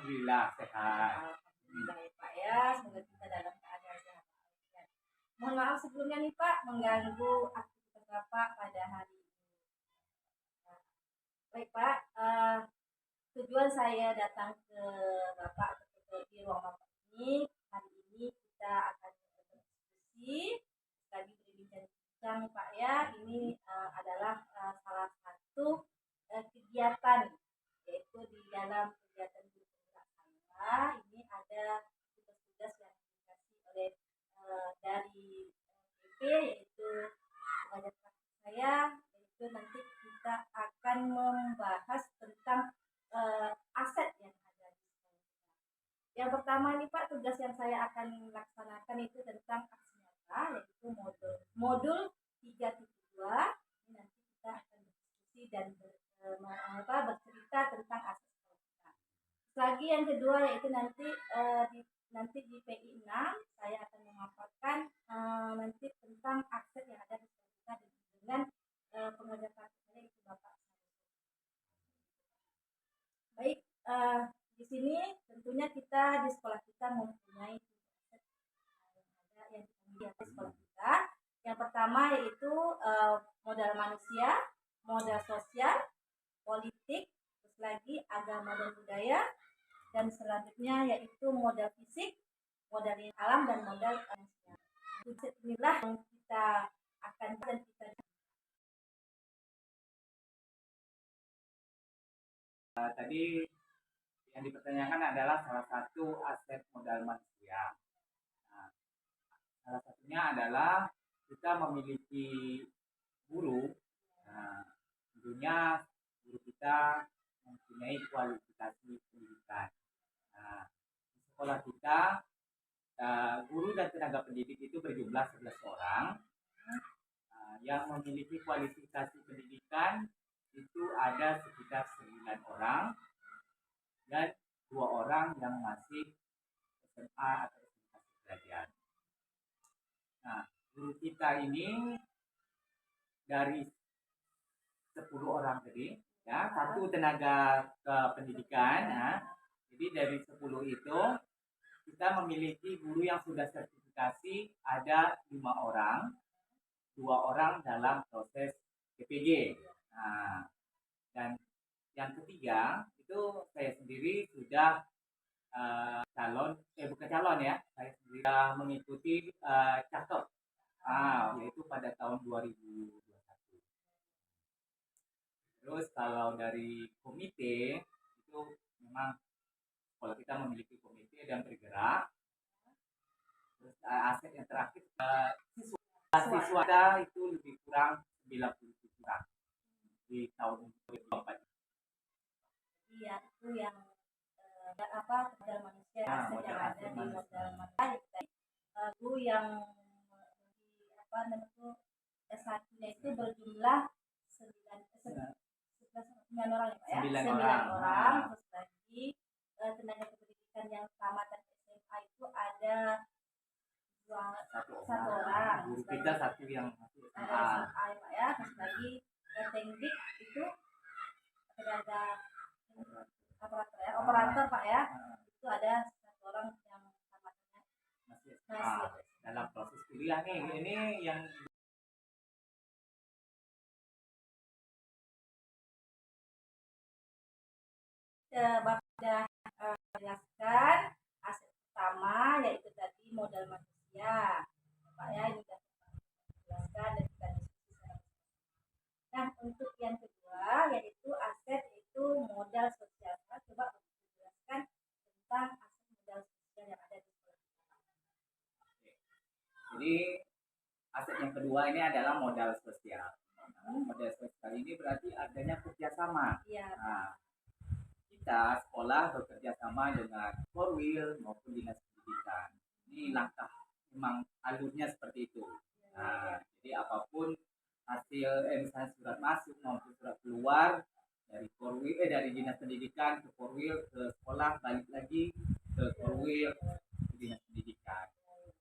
Alhamdulillah sehat. Alhamdulillah ya Pak ya, semoga kita dalam keadaan sehat. Mohon maaf sebelumnya nih Pak, mengganggu aktivitas Bapak pada hari ini. Baik Pak, tujuan saya datang ke Bapak di ruang Bapak ini, hari ini kita akan berdiskusi, lagi berbincang Pak ya. Ini adalah salah satu kegiatan, yaitu di dalam kegiatan guru penggerak saya ini ada tugas-tugas yang dikasih oleh dari PP, yaitu pengajar praktik saya, yaitu nanti kita akan membahas tentang aset yang ada di sekolah kita. Yang pertama nih Pak, tugas yang saya akan laksanakan itu tentang aksi nyata, yaitu modul 3.2. Ini nanti kita akan berdiskusi dan bercerita tentang aset sekolah kita. Lagi yang kedua yaitu nanti di PI 6 saya akan memaparkan nanti tentang aset yang ada di sekolah kita dengan pengajar praktiknya itu Bapak. Baik, di sini tentunya kita di sekolah kita mempunyai aset yang ada di sekolah kita. Yang pertama yaitu modal manusia, modal sosial, politik, terus lagi agama dan budaya, dan selanjutnya yaitu modal fisik, modal alam, dan modal manusia. Inilah yang kita akan Tadi yang dipertanyakan adalah salah satu aset modal manusia. Nah, salah satunya adalah kita memiliki guru. Nah, tentunya guru kita mempunyai kualifikasi pendidikan. Nah, di sekolah kita guru dan tenaga pendidik itu berjumlah 11 orang. Yang memiliki kualifikasi pendidikan itu ada sekitar 9 orang dan 2 orang yang masih SMA atau SMA sederajat. Nah, guru kita ini dari 10 orang tadi, ya, satu tenaga pendidikan. Ya. Jadi dari 10 itu kita memiliki guru yang sudah sertifikasi ada 5 orang, 2 orang dalam proses PPG. Nah, dan yang ketiga itu saya sendiri sudah bukan calon ya, saya sendiri sudah mengikuti cakep, yaitu pada tahun 2021. Terus kalau dari komite itu memang kalau kita memiliki komite dan bergerak. Terus aset yang terakhir siswa itu lebih kurang 97 orang di tahun 2024. Iya, itu yang modal manusia, aset yang ada di modal manusia. Guru yang S1-nya itu berjumlah 9 orang ya Pak ya? 9 orang. Terus lagi tenaga pendidikan yang tamatan SMA itu ada 1 orang. Guru kita 1 yang masih SMA ya Pak ya. Terus lagi teknik itu ada operator Pak ya. Itu ada 1 orang yang tamatannya masih dalam proses kuliah nih. Ini yang Bapak sudah jelaskan aset pertama yaitu tadi modal manusia Pak ya, ini sudah jelaskan dan kita diskusi. Nah, untuk yang kedua yaitu aset yaitu modal sosial. Coba jelaskan tentang aset modal sosial yang ada di sekolah. Jadi aset yang kedua ini adalah modal sosial. Modal sosial ini berarti adanya kerjasama. Iya. Nah, kita sekolah bekerja sama dengan Korwil maupun dinas pendidikan. Ini langkah memang alurnya seperti itu. Nah, jadi apapun hasil misalnya surat masuk maupun surat keluar dari Korwil dari dinas pendidikan ke Korwil ke sekolah balik lagi ke Korwil ke dinas pendidikan.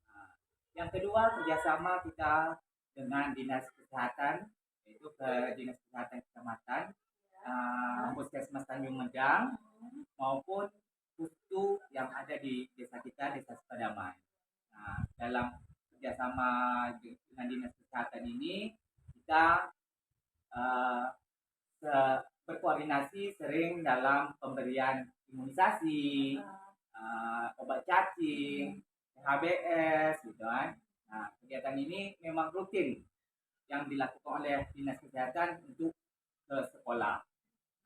Nah, yang kedua kerjasama kita dengan dinas kesehatan, yaitu ke dinas kesehatan kecamatan, Puskesmas Tanjung Medang maupun pustu yang ada di desa kita, Desa Sukadamai. Nah, dalam kerjasama dengan Dinas Kesehatan ini, kita eh, berkoordinasi sering dalam pemberian imunisasi, obat cacing, HBS, gitu kan. Nah, kegiatan ini memang rutin yang dilakukan oleh Dinas Kesehatan untuk ke sekolah.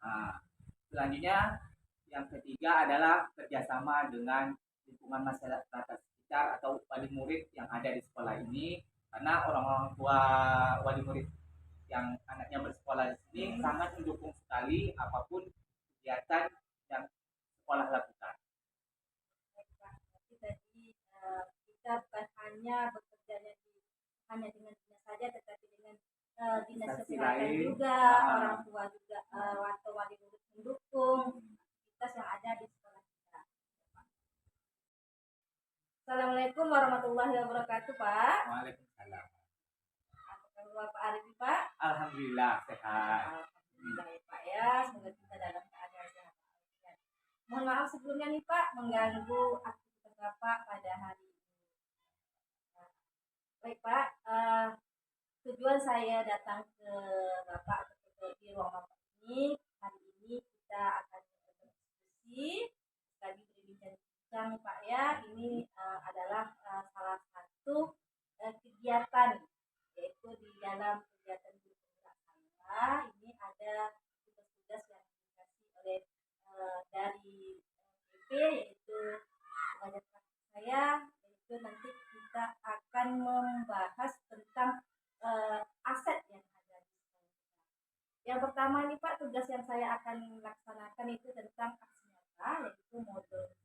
Nah, selanjutnya yang ketiga adalah kerjasama dengan lingkungan masyarakat sekitar atau wali murid yang ada di sekolah ini, karena orang-orang tua wali murid yang anaknya bersekolah di sini sangat mendukung sekali apapun kegiatan yang sekolah lakukan. Jadi tadi kita bukan hanya bekerjanya hanya dengan dinas saja, tetapi dengan dinas kesehatan juga, orang tua juga, atau wali murid mendukung aktivitas yang ada di sekolah kita. Assalamualaikum warahmatullahi wabarakatuh, Pak. Waalaikumsalam. Apa kabar Pak Arif, Pak? Alhamdulillah sehat. Alhamdulillah ya Pak ya, semoga kita dalam keadaan sehat. Mohon maaf sebelumnya nih Pak, mengganggu aktivitas Bapak pada hari ini. Baik Pak, tujuan saya datang ke Bapak di ruang Bapak ini, hari ini kita akan berdiskusi, tadi berbincang Pak ya, ini adalah salah satu kegiatan, yaitu di dalam kegiatan guru penggerak saya, ini ada tugas-tugas yang dikasih oleh dari PP, yaitu pengajar praktik saya, yaitu nanti kita akan membahas tentang aset yang ada di sekolah kita. Yang pertama nih Pak, tugas yang saya akan laksanakan itu tentang aksi nyata, yaitu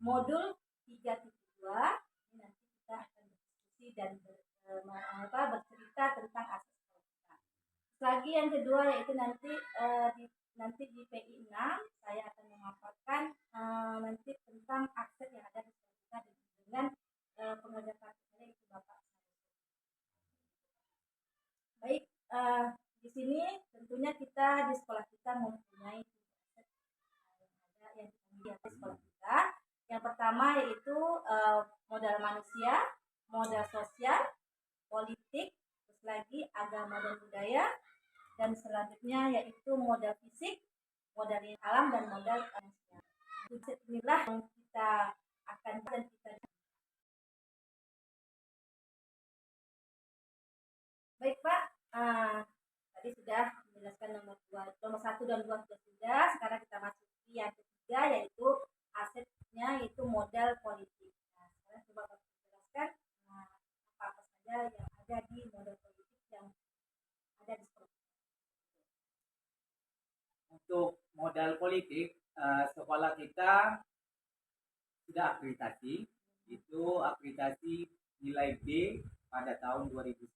modul 3.2. Ini nanti kita akan berdiskusi dan bercerita tentang aset sekolah kita. Lagi yang kedua yaitu nanti di PI 6 saya akan memaparkan nanti tentang aset yang ada di sekolah kita dengan pengajar praktik saya, itu Bapak. Baik, di sini tentunya kita di sekolah kita mempunyai aset yang dimiliki di sekolah kita. Yang pertama yaitu modal manusia, modal sosial, politik, terus lagi agama dan budaya, dan selanjutnya yaitu modal fisik, modal alam, dan modal manusia. Inilah yang kita akan dan kita. Baik Pak, tadi sudah menjelaskan nomor 1 dan 2 sudah. Sekarang kita masuki yang ketiga yaitu asetnya, yaitu modal politik. Nah, sekarang coba Bapak jelaskan apa saja yang ada di modal politik yang ada di sekolah. Untuk modal politik, sekolah kita sudah akreditasi, itu akreditasi nilai B pada tahun 2019.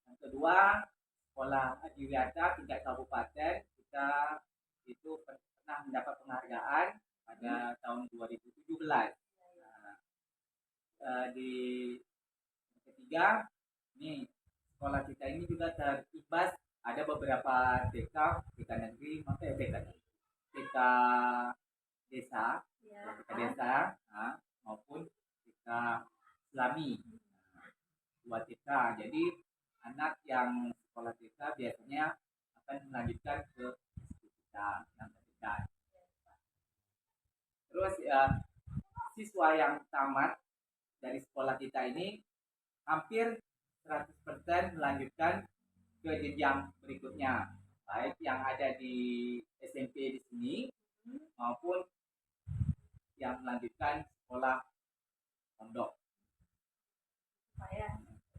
Yang kedua, sekolah adiwiyata tingkat kabupaten kita itu pernah mendapat penghargaan pada tahun 2017. Di ketiga, ini sekolah kita ini juga terimbas ada beberapa TK negeri, TK desa, maupun TK Islami, 2 TK. Jadi anak yang sekolah TK biasanya akan melanjutkan ke kita yang pendidikan. Terus siswa yang tamat dari sekolah kita ini hampir 100% melanjutkan ke jenjang berikutnya, baik yang ada di SMP di sini maupun yang melanjutkan sekolah pondok.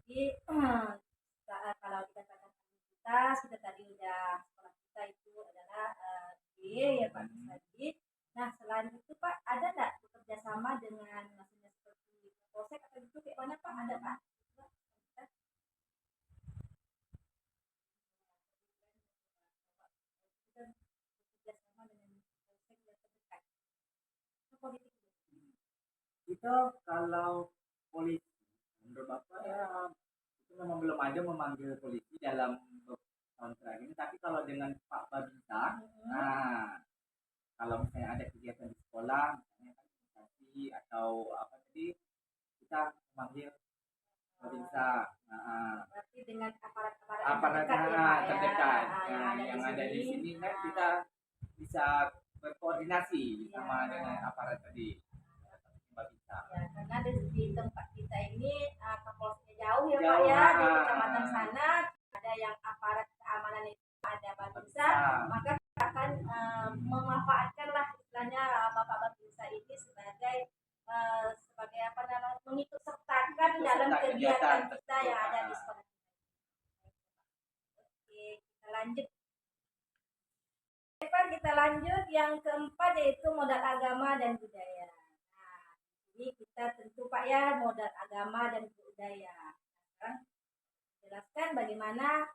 Jadi kalau dikatakan kita sudah tadi udah sekolah kita itu adalah D ya Pak tadi. Nah selain itu Pak, ada nggak bekerja sama dengan maksudnya seperti polsek atau gitu kayak mana Pak? Ada Pak? Kita kalau polisi, menurut Bapak ya itu memang belum ada memanggil polisi dalam tahun terakhir ini. Tapi kalau dengan Pak Babinsa, nah kalau misalnya ada kegiatan di sekolah, misalnya kan organisasi atau apa tadi, kita memanggil Babinsa. Berarti dengan aparat-aparat yang Aparat terdekat ya Pak ya. terdekat Yang yang ada di sini kan kita bisa berkoordinasi sama dengan aparat tadi. Babinsa. Ya, karena di tempat kita ini Kapolsek jauh ya Pak Jauh, ya, di kecamatan sana ada yang aparat keamanan itu ada Babinsa, maka kita akan memanfaatkan lah istilahnya Bapak Babinsa ini sebagai sebagai apa namanya mengikut sertakan dalam kegiatan kita yang ada di sekolah. Oke, kita lanjut. Kita lanjut yang keempat yaitu modal agama dan budaya. Nah, ini kita tentu Pak ya modal agama dan budaya. Sekarang jelaskan bagaimana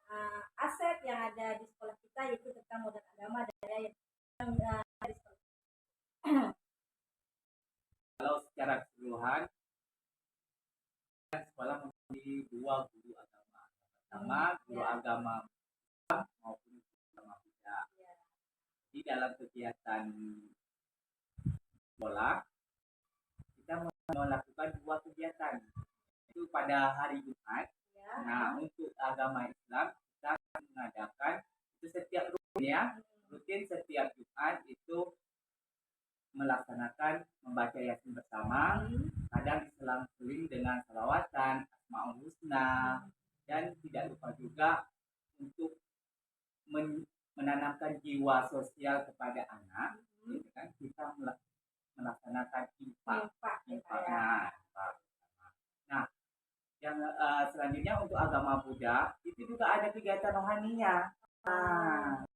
aset yang ada di sekolah kita yaitu tentang modal agama dan budaya yang ada di sekolah. Kalau secara keseluruhan sekolah memiliki dua guru agama. Pertama guru agama maupun guru agama Buddha. Di dalam kegiatan sekolah kita melakukan dua kegiatan. Itu pada hari Jumat. Nah, untuk agama Islam kita mengadakan itu setiap rutin setiap Jumat itu melaksanakan membaca Yasin bersama, kadang diselang-seling dengan salawatan, Asmaul Husna, dan tidak lupa juga untuk menanamkan jiwa sosial kepada anak, gitu kan? Kita melaksanakan infak. Nah, yang selanjutnya untuk agama Buddha itu juga ada kegiatan rohaninya.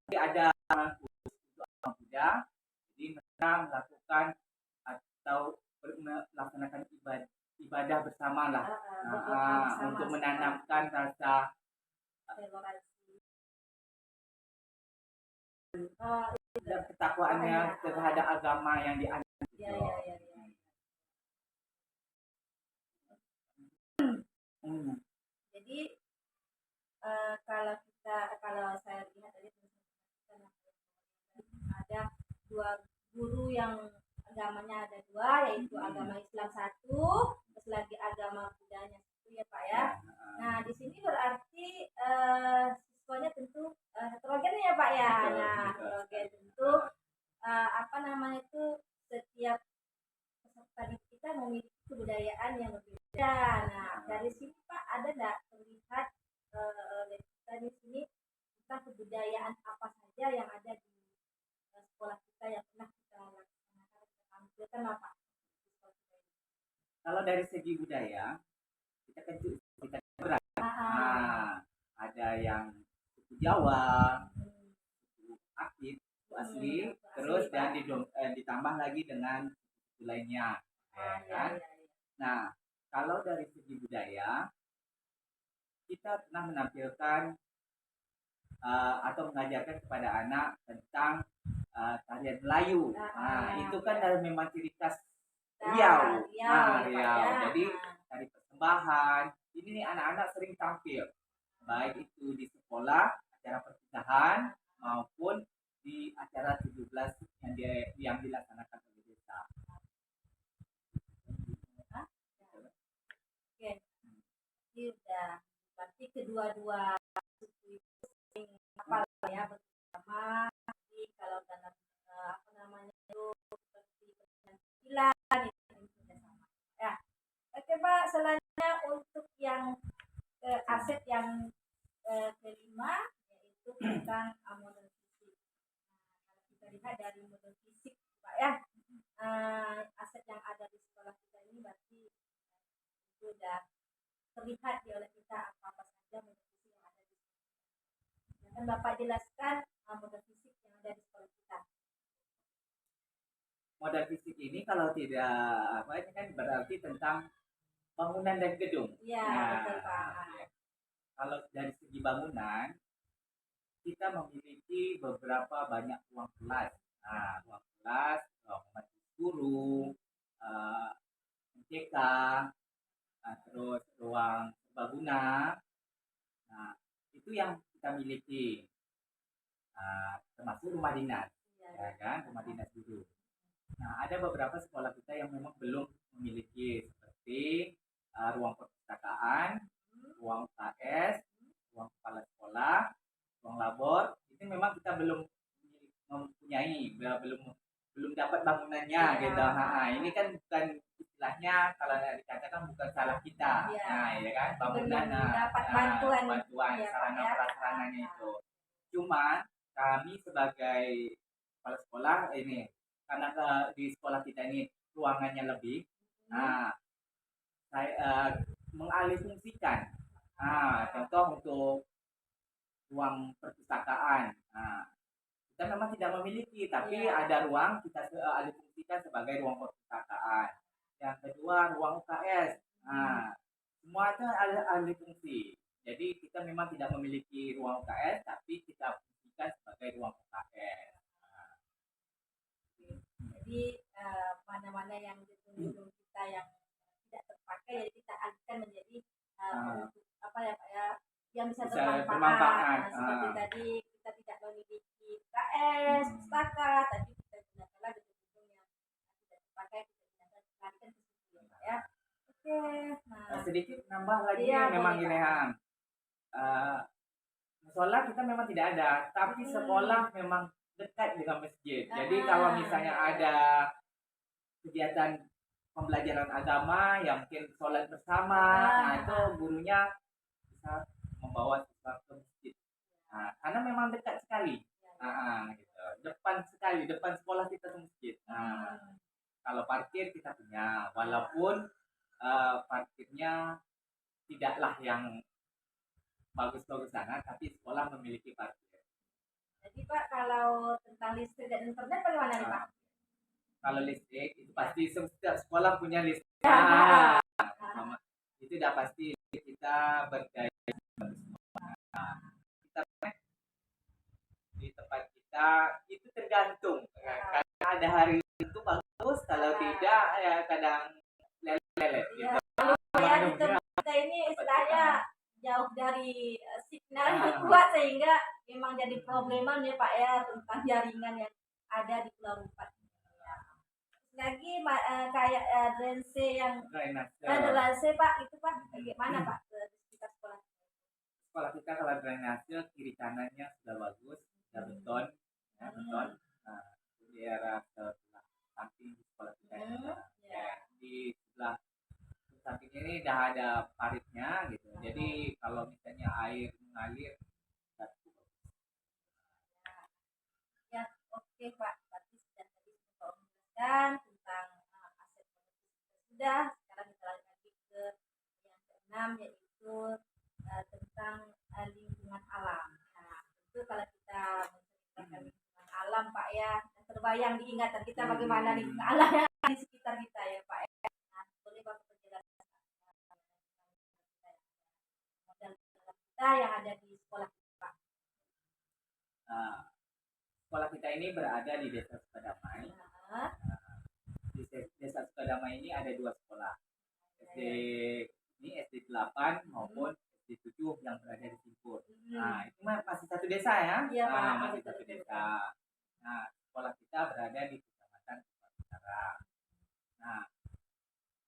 Jadi ada khusus untuk agama Buddha, jadi mereka melakukan atau melaksanakan ibadah bersama lah, untuk menanamkan rasa dan ketakwaannya terhadap agama yang dianut. Jadi kalau saya lihat tadi ada dua guru yang agamanya ada dua, yaitu agama Islam satu, terus lagi agama Buddhanya satu ya Pak ya. Nah di sini berarti siswanya tentu heterogen ya Pak ya. Nah heterogen tentu apa namanya itu setiap peserta kita memiliki kebudayaan yang berbeda. Nah dari sini Pak ada nggak terlihat kita di sini tentang kebudayaan apa saja yang ada di sekolah kita yang pernah kita laksanakan, kita tampilkan apa? Kalau dari segi budaya kita kan kita berat. Ada yang suku Jawa, suku Akit, suku asli, terus dan ditambah lagi dengan suku lainnya, kan? Nah, kalau dari segi budaya kita pernah menampilkan atau mengajarkan kepada anak tentang tarian Melayu. Itu kan memang ciri khas Riau. Jadi dari persembahan ini anak-anak sering tampil, baik itu di sekolah, acara perpisahan maupun di acara 17 yang dilaksanakan oleh desa. Oke, ini udah berarti kedua-dua suku itu sering apa ya bersama. Jadi kalau dalam apa namanya itu seperti penampilan itu sama. Ya, oke Pak. Selanjutnya untuk yang aset yang kelima yaitu tentang model fisik. Nah, kalau kita lihat dari model fisik Pak ya, aset yang ada di sekolah kita ini berarti sudah terlihat oleh kita apa saja model fisik yang ada di sekolah kita. Akan Bapak jelaskan model fisik yang ada di sekolah kita. Model fisik ini kalau tidak apa ini kan berarti tentang bangunan dan gedung. Iya, betul Pak. Kalau dari segi bangunan kita memiliki beberapa banyak ruang kelas. Ruang kelas, ruang majelis guru, MCK, terus ruang serbaguna. Nah, itu yang kita miliki, termasuk rumah dinas. ya kan, rumah dinas guru. Nah, ada beberapa sekolah kita yang memang belum memiliki seperti ruang perpustakaan, ruang UKS, ruang kepala sekolah, ruang labor. Itu memang kita belum mempunyai, belum belum dapat bangunannya Iya. gitu. Ini kan bukan istilahnya kalau dikatakan bukan salah kita. Iya. Nah, ya kan, bangunan Belum dapat bantuan. bantuan Iya, Pak, sarana ya. prasarananya itu. Cuman kami sebagai kepala sekolah ini karena di sekolah kita ini ruangannya lebih, nah saya mengalihfungsikan. Contoh untuk ruang perpustakaan. Kita memang tidak memiliki, tapi Iya. ada ruang kita alihfungsikan sebagai ruang perpustakaan. Yang kedua ruang UKS. Semua itu alihfungsi. Jadi kita memang tidak memiliki ruang UKS, tapi kita fungsikan sebagai ruang UKS. Jadi mana-mana yang di gedung kita yang tidak terpakai, jadi kita alihkan menjadi untuk apa ya Pak ya, yang bisa bermanfaat. Seperti tadi kita tidak memiliki KS, pustaka, tapi kita gunakanlah gedung-gedung yang tidak terpakai, kita gunakan alihkan ke situ ya Pak ya. Oke. Nah, Sedikit nambah lagi iya, memang boleh, gini Pak. Han. Musola kita memang tidak ada, tapi sekolah memang dekat dengan masjid. Jadi kalau misalnya ada kegiatan pembelajaran agama yang mungkin sholat bersama, nah itu gurunya bisa membawa siswa ke masjid. Karena memang dekat sekali. Gitu. Depan sekolah kita ke masjid. Kalau parkir kita punya, walaupun parkirnya tidaklah yang bagus-bagus sangat, tapi sekolah memiliki parkir. Jadi Pak, kalau tentang listrik dan internet bagaimana nih Pak? Kalau listrik itu pasti setiap sekolah punya listrik. Itu udah pasti kita berdaya. Kita di tempat kita itu tergantung. Karena ada hari itu bagus, kalau tidak ya kadang lele gitu. Ya, di tempat kita ini istilahnya jauh dari signal yang kuat sehingga memang jadi problema nih Pak ya tentang jaringan yang ada di Pulau Rupat. Lagi kayak drainase yang drainase Pak itu Pak bagaimana Pak di sekitar sekolah? Sekolah kita kalau drainase kiri kanannya sudah bagus, sudah beton, ya, beton. Di daerah sebelah samping di sekolah kita di sebelah samping ini udah ada paritnya gitu. Jadi kalau misalnya air mengalir ya, oke Pak, berarti sudah tadi kita menjelaskan tentang aset sudah. Sekarang kita lanjut lagi ke yang keenam yaitu tentang lingkungan alam. Nah, itu kalau kita menceritakan lingkungan alam Pak ya, terbayang diingatan kita bagaimana lingkungan alam yang di sekitar kita ya Pak ya. Nah, boleh Bapak penjelasan modal kita yang ada di sekolah kita Pak. Sekolah kita ini berada di Desa Sukadamai. Di Desa Sukadamai ini ada dua sekolah. SD ini SD 8 maupun SD 7 yang berada di Simpur. Itu masih satu desa ya? Iya, Pak. Masih satu desa. Sekolah kita berada di Kecamatan Utara.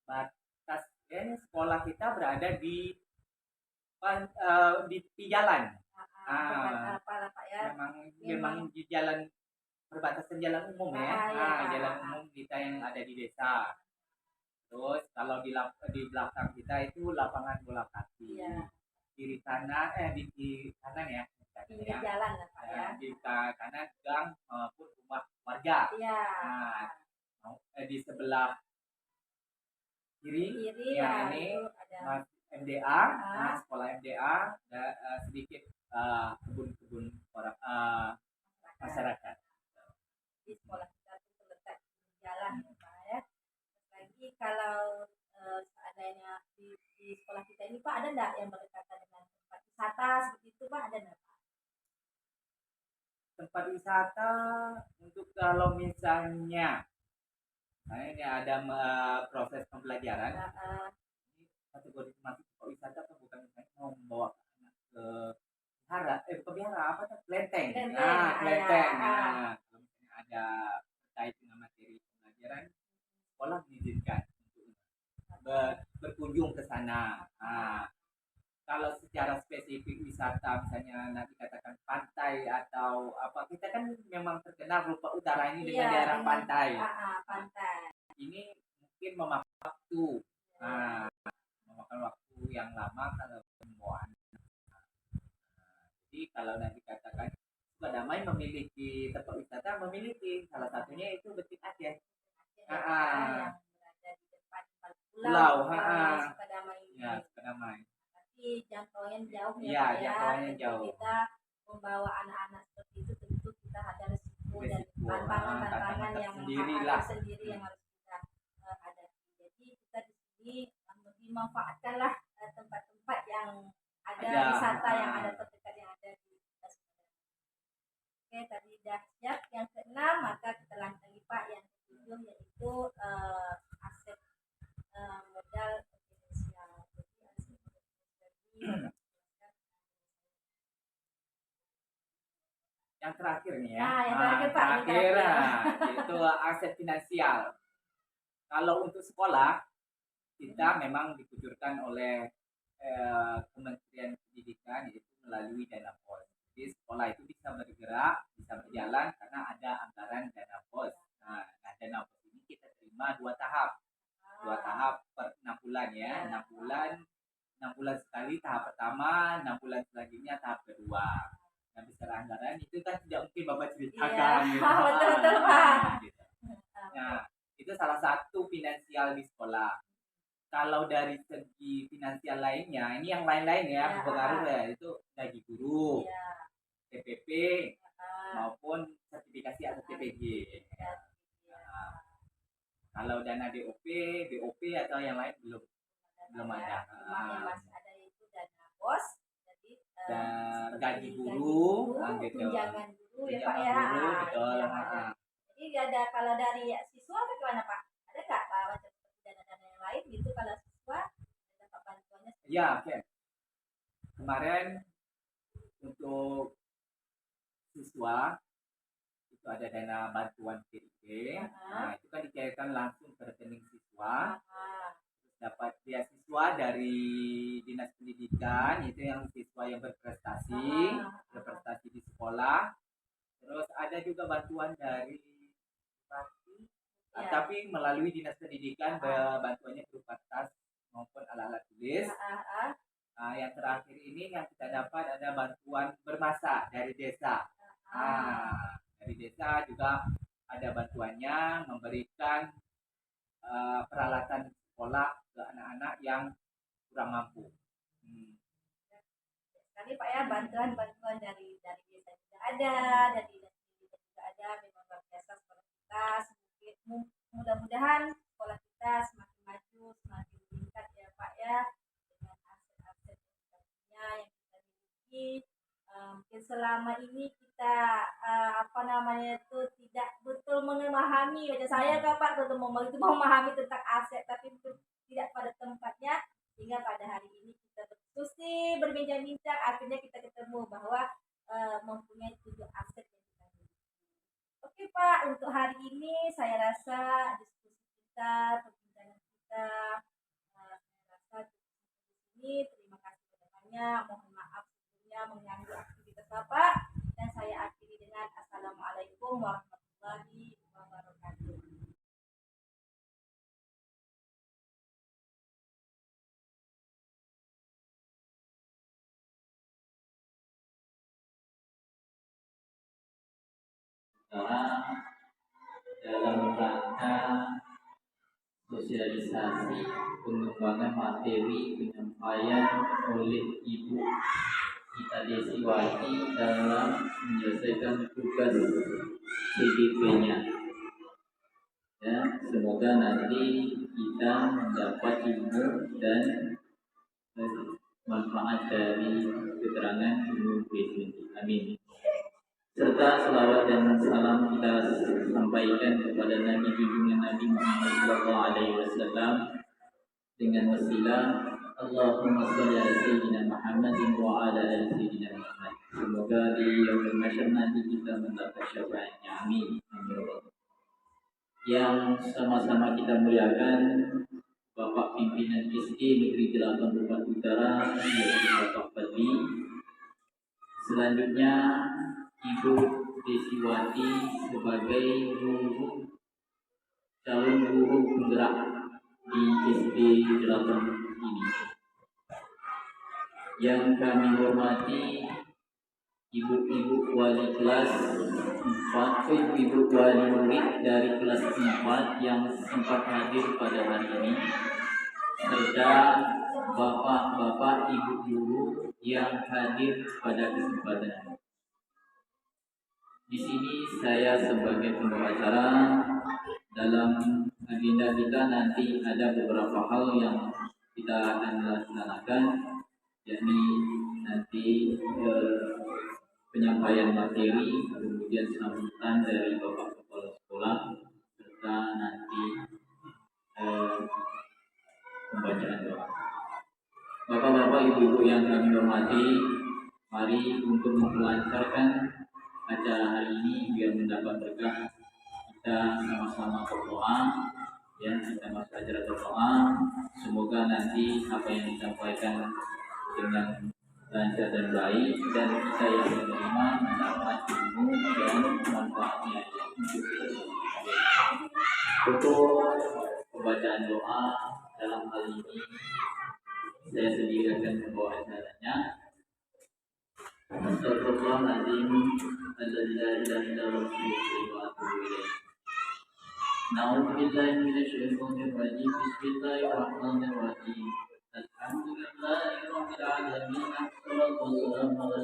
Batas sekolah kita berada di tepi jalan. Pak ya. Memang di jalan perbatasan jalan umum ya. Jalan umum kita yang ada di desa. Terus kalau di belakang kita itu lapangan bola kaki. Kiri kanan di kanan ya. Pinggir jalan lah Pak ya. Di kanan gang maupun rumah warga. Di sebelah kiri yang ini ada MDA, sekolah MDA, sedikit kebun-kebun orang masyarakat. Di sekolah kita itu terletak di jalan ya Pak ya. Lagi kalau seandainya di sekolah kita ini Pak ada enggak yang berdekatan dengan tempat wisata seperti itu Pak, ada enggak Pak? Tempat wisata untuk kalau misalnya ini ada proses pembelajaran. Ini kategori masuk tempat wisata atau bukan, misalnya mau membawa anak ke kelenteng. Kelenteng. Kalau misalnya ada terkait dengan materi pembelajaran, sekolah mengizinkan untuk berkunjung ke sana. Kalau secara spesifik wisata misalnya nanti katakan pantai atau apa, kita kan memang terkenal rupa utara ini dengan daerah pantai. Pantai. Ini mungkin memakan waktu, memakan waktu yang lama kalau semua. Jadi kalau nanti katakan Sukadamai memiliki tempat wisata, memiliki salah satunya itu Betik Aceh. Yang berada di depan Pulau, Sukadamai. Ya, Sukadamai. Tapi jangkauannya jauh ya, jangkauannya jauh. Kita membawa anak-anak seperti itu tentu kita ada resiko dan tantangan yang sendiri yang harus kita hadapi. Jadi kita di sini memanfaatkanlah tempat-tempat yang ada wisata yang ada terdekat yang ada di kita. Oke, tadi dah siap yang keenam, maka kita lanjut lagi Pak yang ketujuh yaitu aset modal potensial. Yang terakhir nih ya. Yang terakhir Pak. Itu aset finansial. Kalau untuk sekolah kita memang dikucurkan oleh Kementerian Pendidikan yaitu melalui dana BOS. Jadi sekolah itu bisa bergerak, bisa berjalan karena ada anggaran dana BOS. Nah, dana BOS ini kita terima 2 tahap. 2 tahap per 6 bulan ya. 6 bulan sekali tahap pertama, 6 bulan selanjutnya tahap kedua. Nah, besar anggaran itu kan tidak mungkin Bapak ceritakan. Betul Pak. Gitu. Nah, itu salah satu finansial di sekolah. Kalau dari segi finansial lainnya, ini yang lain-lain ya, berpengaruh ya, itu gaji guru, TPP, maupun sertifikasi atau TPG. Kalau dana BOP atau yang lain belum ada. Yang masih ada itu dana BOS, jadi gaji guru, tunjangan guru ya Pak ya. Betul. Jadi ada kalau dari siswa bagaimana Pak? Ada nggak Pak macam dana-dana yang lain gitu kalau siswa dapat bantuannya? Ya, oke. Kemarin untuk siswa itu ada dana bantuan PIP. Nah, itu kan dicairkan langsung ke rekening siswa. Terus dapat beasiswa dari Dinas Pendidikan, itu yang siswa yang berprestasi di sekolah. Terus ada juga bantuan dari tapi melalui Dinas Pendidikan, bantuannya berupa tas maupun alat-alat tulis. Yang terakhir ini yang kita dapat ada bantuan bermasak dari desa. Dari desa juga ada bantuannya memberikan peralatan sekolah ke anak-anak yang kurang mampu. Sekali Pak ya, bantuan dari desa juga ada, dari Dinas Pendidikan juga ada, memang luar biasa sekolah kita. Mudah-mudahan sekolah kita semakin maju, semakin meningkat ya Pak ya, dengan aset-aset yang kita miliki. Mungkin selama ini kita tidak betul memahami, macam saya kan Pak, betul memahami tentang aset tapi tidak pada tempatnya, sehingga pada hari ini kita berdiskusi, berbincang-bincang, akhirnya kita ketemu bahwa mempunyai 7 aset yang kita miliki. Oke Pak, untuk hari ini saya rasa diskusi kita, perbincangan kita, saya rasa cukup di sini. Terima kasih kedepannya, mohon maaf sebelumnya mengganggu aktivitas Bapak, dan saya akhiri dengan Assalamualaikum warahmatullahi wabarakatuh. Dalam rangka sosialisasi pengembangan materi penyampaian oleh Ibu Gita Desiwati dalam menyelesaikan tugas CDP-nya. Ya, semoga nanti kita mendapat ilmu dan manfaat dari keterangan Ibu Desiwati. Amin. Serta selawat dan salam kita sampaikan kepada Nabi junjungan Nabi Muhammad SAW dengan wasilah Allahumma sholli ala sayyidina Muhammadin wa ala ali sayyidina Muhammad. Semoga di yaumul mahsyar nanti kita mendapat syafaatnya. Amin. Amin. Yang sama-sama kita muliakan Bapak Pimpinan SD Negeri 8 Bupati Utara, yaitu Bapak Fadli. Selanjutnya Ibu Desiwati sebagai guru calon guru penggerak di SD 8 ini. Yang kami hormati ibu-ibu wali kelas 4, ibu wali murid dari kelas 4 yang sempat hadir pada hari ini, serta bapak-bapak ibu guru yang hadir pada kesempatan ini. Di sini saya sebagai pembawa acara. Dalam agenda kita nanti ada beberapa hal yang kita akan laksanakan, yakni nanti penyampaian materi, kemudian sambutan dari Bapak Kepala Sekolah, serta nanti pembacaan doa. Bapak-bapak, ibu-ibu yang kami hormati, mari untuk melancarkan acara hari ini biar mendapat berkah, kita sama-sama berdoa. Ya, kita masuk acara berdoa. Semoga nanti apa yang disampaikan dengan lancar dan baik, dan kita yang menerima mendapat ilmu dan manfaatnya untuk kita. Untuk pembacaan doa dalam hal ini saya sendiri akan membawa acaranya. Astagfirullahaladzim, alladzi la ilaha illa huwa al-hayyul qayyum. Na'udzu billahi minasyaitonir rajim. Bismillahirrahmanirrahim. Alhamdulillahi rabbil alamin. Wassalatu wassalamu ala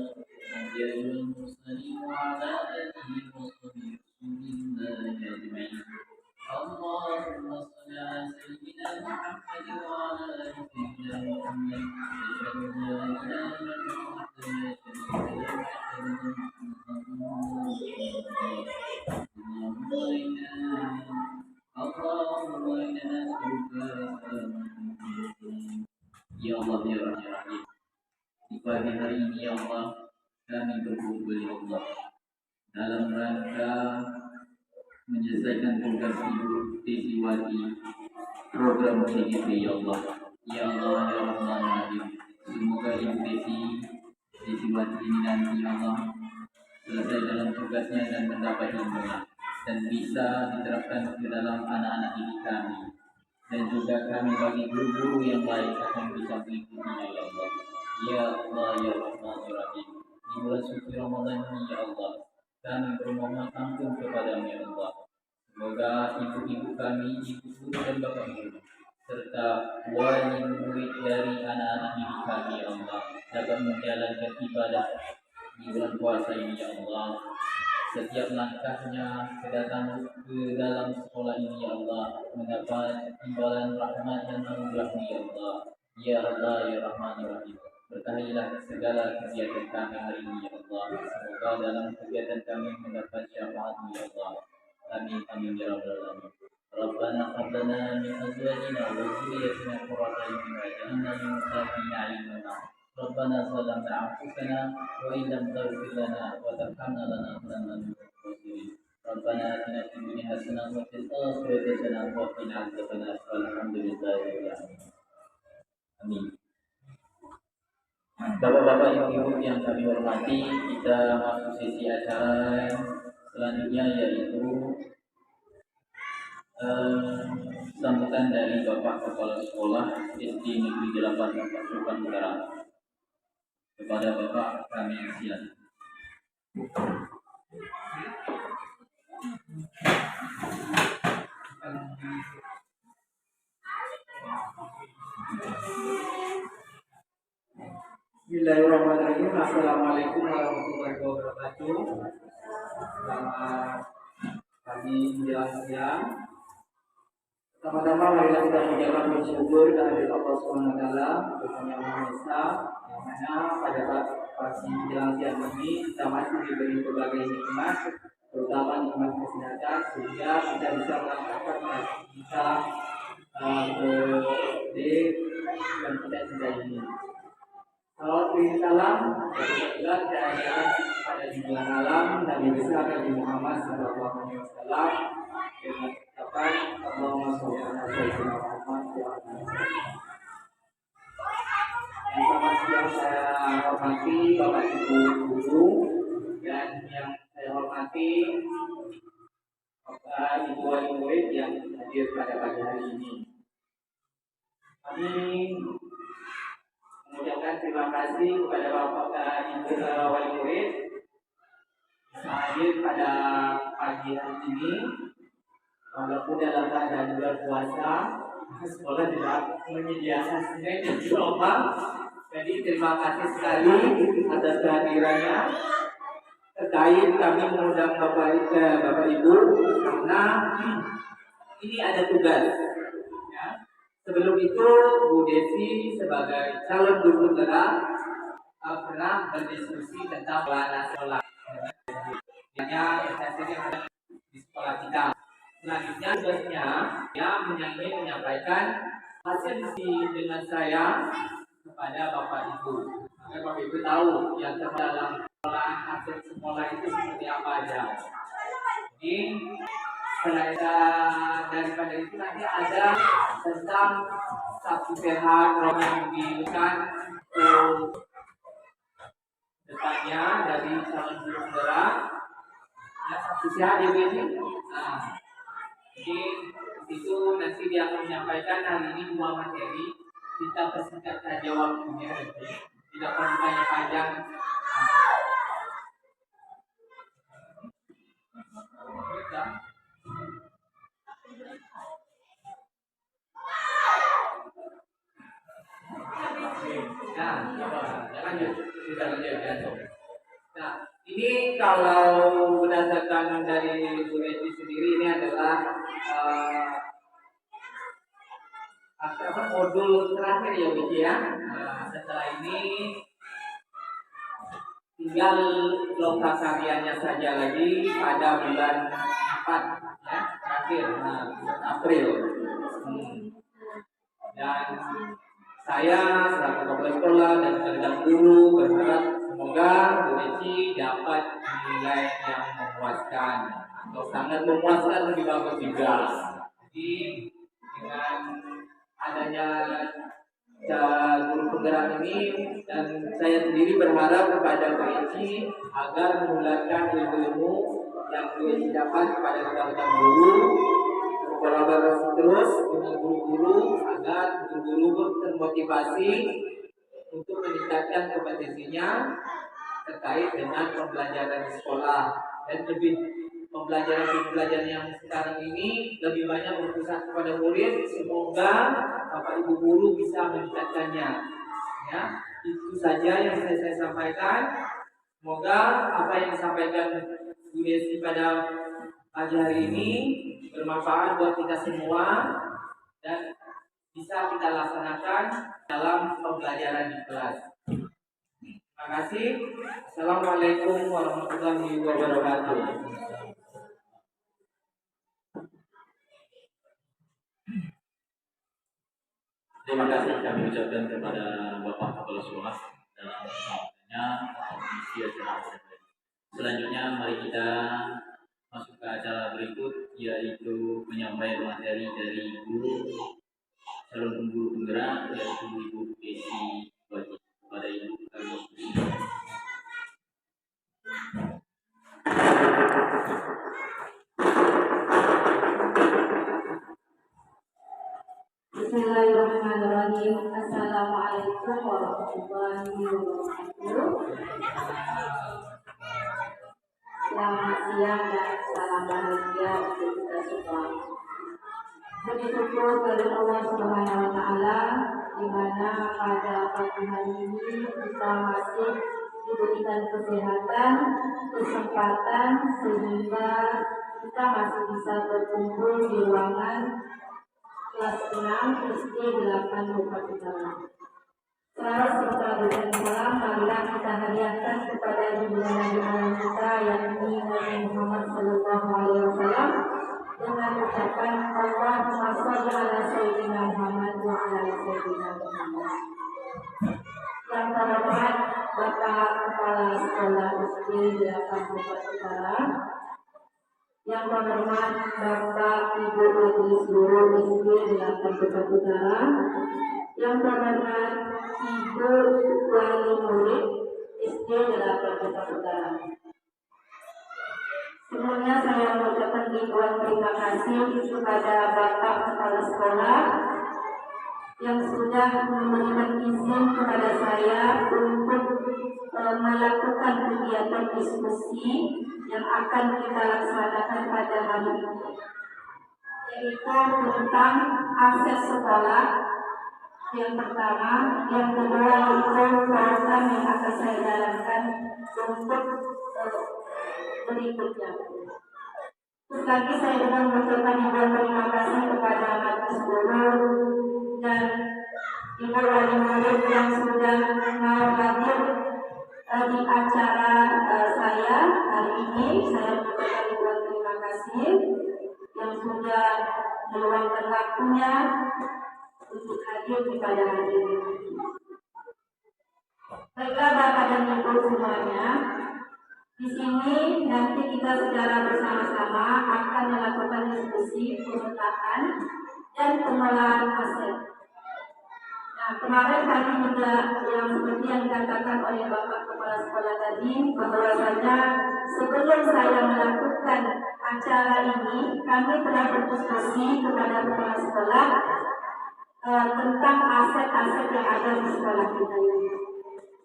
asyrofil mursalin wa ala alihi wa sahbihi ajma'in. Allahumma shalli ala sayyidina Muhammad wa ala ali sayyidina Muhammad. Asyhadu an la ilaha illallah wa asyhadu Ya Allah, ya Rahim. Di pagi hari ini ya Allah, kami berkumpul ya Allah dalam rangka menyelesaikan tugas Ibu Desiwati program CGP ya Allah. Ya Allah, ya Rahim. Semoga Ibu Desiwati ini nanti ya Allah selesai dalam tugasnya dan mendapat ilmunya, dan bisa diterapkan ke dalam anak-anak didik kami, dan juga kami bagi guru-guru yang baik akan bisa mengikutinya ya Allah. Ya Allah, ya Rahman, ya Rahim. Di bulan suci Ramadan ini ya Allah, kami bermohon ampun kepadamu ya Allah. Semoga ibu-ibu kami, ibu guru dan bapak guru, serta wali murid dari anak-anak didik kami ya Allah, dapat menjalankan ibadah di bulan puasa ini ya Allah. Setiap langkahnya kedatangan ke dalam sekolah ini ya Allah mendapat imbalan rahmat dan anugerah-Mu ya Allah. Ya Allah, ya Rahman, ya Rahim. Berkahilah segala kegiatan kami hari ini ya Allah. Semoga dalam kegiatan kami mendapat syafaat-Mu ya Allah. Amin, amin ya rabbal alamin. Rabbana hab lana min azwajina wa dhurriyyatina qurrata a'yun waj'alna lil muttaqina imama. Rabbana zalamna anfusana wa in lam taghfir lana wa tarhamna lanakunanna minal khasirin. Rabbana atina fid dunya hasanah wa fil akhirati hasanah wa qina adzabannar. Walhamdulillahirabbil alamin. Amin. Bapak-bapak, ibu-ibu yang kami hormati, kita masuk sesi acara selanjutnya, yaitu sambutan dari Bapak Kepala Sekolah SD Negeri 8 Bupati Utara. Kepada Bapak kami silakan. Bismillahirrahmanirrahim. Assalamualaikum warahmatullahi wabarakatuh. Selamat pagi menjelang siang. Pertama-tama marilah kita mengucapkan bersyukur kehadirat Allah Subhanahu wa taala, Tuhan yang Maha Esa, yang mana pada pagi menjelang siang ini kita masih diberi berbagai nikmat, terutama nikmat kesehatan, sehingga kita bisa melaksanakan kita ke SD yang kita cintai ini. Salawat dan salam kebetulan keadaan pada junjungan alam Nabi besar Nabi Muhammad Sallallahu Alaihi Wasallam dengan ucapan Allahumma sholli ala sayyidina Muhammad wa ala alihi wasallam. Yang selamat siang saya hormati Bapak Ibu guru dan yang saya hormati Bapak Ibu wali murid yang hadir pada pagi hari ini. Kami mengucapkan terima kasih kepada Bapak Ibu wali murid yang hadir pada pagi hari ini. Walaupun dalam keadaan bulan puasa, sekolah tidak menyediakan snack dan gerobak. Jadi terima kasih sekali atas kehadirannya. Terkait kami mengundang Bapak Ibu karena ini ada tugas. Ya. Sebelum itu Bu Desi sebagai calon guru penggerak pernah berdiskusi tentang pelana sekolah. Hanya yang ada di sekolah kita. Selanjutnya tugasnya menyampaikan hasil diskusi dengan saya kepada Bapak Ibu. Agar Bapak Ibu tahu yang terdalam hasil sekolah itu seperti apa aja. Jadi selain daripada itu nanti ada tentang sabtu sehat yang diberikan depannya dari calon guru penggerak. Ya, sabtu sehat ya Bu. Nah, jadi itu nanti dia akan menyampaikan hari ini 2 materi. Kita persingkat saja waktunya, tidak perlu tanya panjang. Nah, ini kalau berdasarkan dari Bu Eci sendiri ini adalah modul terakhir ya Bu ya. Nah, setelah ini tinggal lokasariannya saja lagi pada bulan 4 ya, terakhir bulan April. Dan saya selaku kepala sekolah dan rekan guru berharap semoga Bu Eci dapat nilai yang memuaskan atau sangat memuaskan, lebih bagus juga. Jadi dengan adanya guru penggerak ini dan saya sendiri berharap kepada Bu Eci agar menularkan ilmu yang Bu Eci dapat kepada rekan-rekan guru, berkolaborasi terus dengan guru-guru agar guru-guru termotivasi untuk meningkatkan kompetensinya terkait dengan pembelajaran di sekolah dan lebih pembelajaran yang sekarang ini lebih banyak berpusat kepada murid. Semoga Bapak Ibu guru bisa meningkatkannya. Ya, itu saja yang saya sampaikan. Semoga apa yang disampaikan Bu Desi pada pagi hari ini bermanfaat buat kita semua dan bisa kita laksanakan dalam pembelajaran di kelas. Terima kasih. Assalamualaikum warahmatullahi wabarakatuh. Terima kasih kami ucapkan kepada Bapak Kepala Sekolah dalam sambutannya mengisi acara ini. Selanjutnya mari kita masuk ke acara berikut, yaitu penyampaian materi dari guru calon guru penggerak, yaitu Ibu Desi Wati. Kepada Ibu kami persilakan. Bismillahirrahmanirrahim. Assalamualaikum warahmatullahi wabarakatuh. Selamat siang dan salam bahagia untuk kita semua. Puji syukur kepada Allah Subhanahu wa taala di mana pada pagi hari ini kita masih diberikan kesehatan, kesempatan sehingga kita masih bisa berkumpul di ruangan kelas 6 SD 8 Bupati Utara. Salam serta berikan salam marilah kita hadiahkan kepada junjungan Nabi alam kita yakni Nabi Muhammad Sallallahu Alaihi Wasallam dengan ucapan Allahumma sholli ala sayyidina Muhammad wa ala alihi dengan bersama. Yang terhormat Bapak Kepala Sekolah SD 8 Bukit Utara, yang terhormat Bapak Ibu Majelis Guru SD 8 Bukit Utara, yang terhormat Ibu Wali Murid SD 8 Bukit Utara. Sebelumnya saya mengucapkan ribuan terima kasih kepada Bapak Kepala Sekolah yang sudah memberikan izin kepada saya untuk melakukan kegiatan diskusi yang akan kita laksanakan pada hari ini, yaitu tentang akses sekolah yang pertama, yang kedua itu program yang akan saya jalankan untuk berikutnya. Terus lagi saya juga mengucapkan ribuan terima kasih kepada majelis guru dan ibu wali murid yang sudah mau hadir di acara saya hari ini. Saya mengucapkan ribuan terima kasih yang sudah meluangkan waktunya untuk hadir di pada hari ini. Baiklah Bapak dan Ibu semuanya, di sini nanti kita secara bersama-sama akan melakukan diskusi pemetaan dan pengelolaan aset. Nah, kemarin kami juga yang seperti yang dikatakan oleh Bapak Kepala Sekolah tadi, bahwasanya sebelum saya melakukan acara ini, kami telah berdiskusi kepada Kepala Sekolah tentang aset-aset yang ada di sekolah kita ini.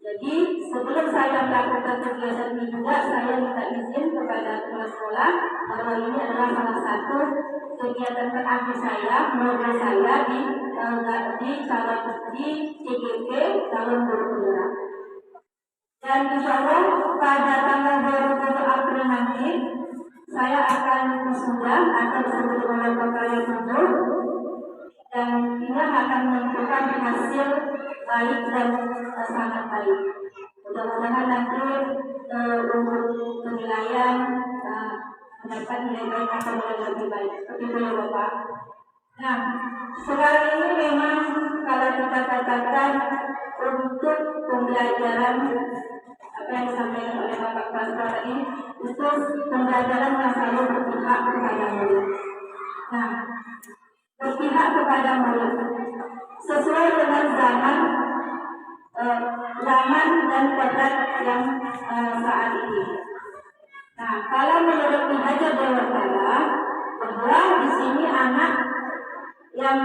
Jadi sebelum saya melakukan kegiatan ini juga, saya minta izin kepada kepala sekolah bahwa ini adalah salah satu kegiatan terakhir saya, menurut saya di CGP calon guru penggerak. Dan insya Allah pada tanggal 20 April nanti saya akan wisuda atau disebut dengan Bapak Tujuh, dan ini akan menentukan hasil baik dan sangat baik. Mudah-mudahan nanti untuk penilaian mendapat nilai baik atau nilai lebih baik. Seperti itu ya Bapak. Nah, sekarang ini memang kalau kita katakan untuk pembelajaran apa yang disampaikan oleh Bapak Kepala tadi, itu pembelajaran yang selalu berpihak kepada murid. Nah, berpihak kepada murid sesuai dengan zaman dan kodrat yang saat ini. Nah, kalau menurut Hajar Dewantara, bahwa di sini anak yang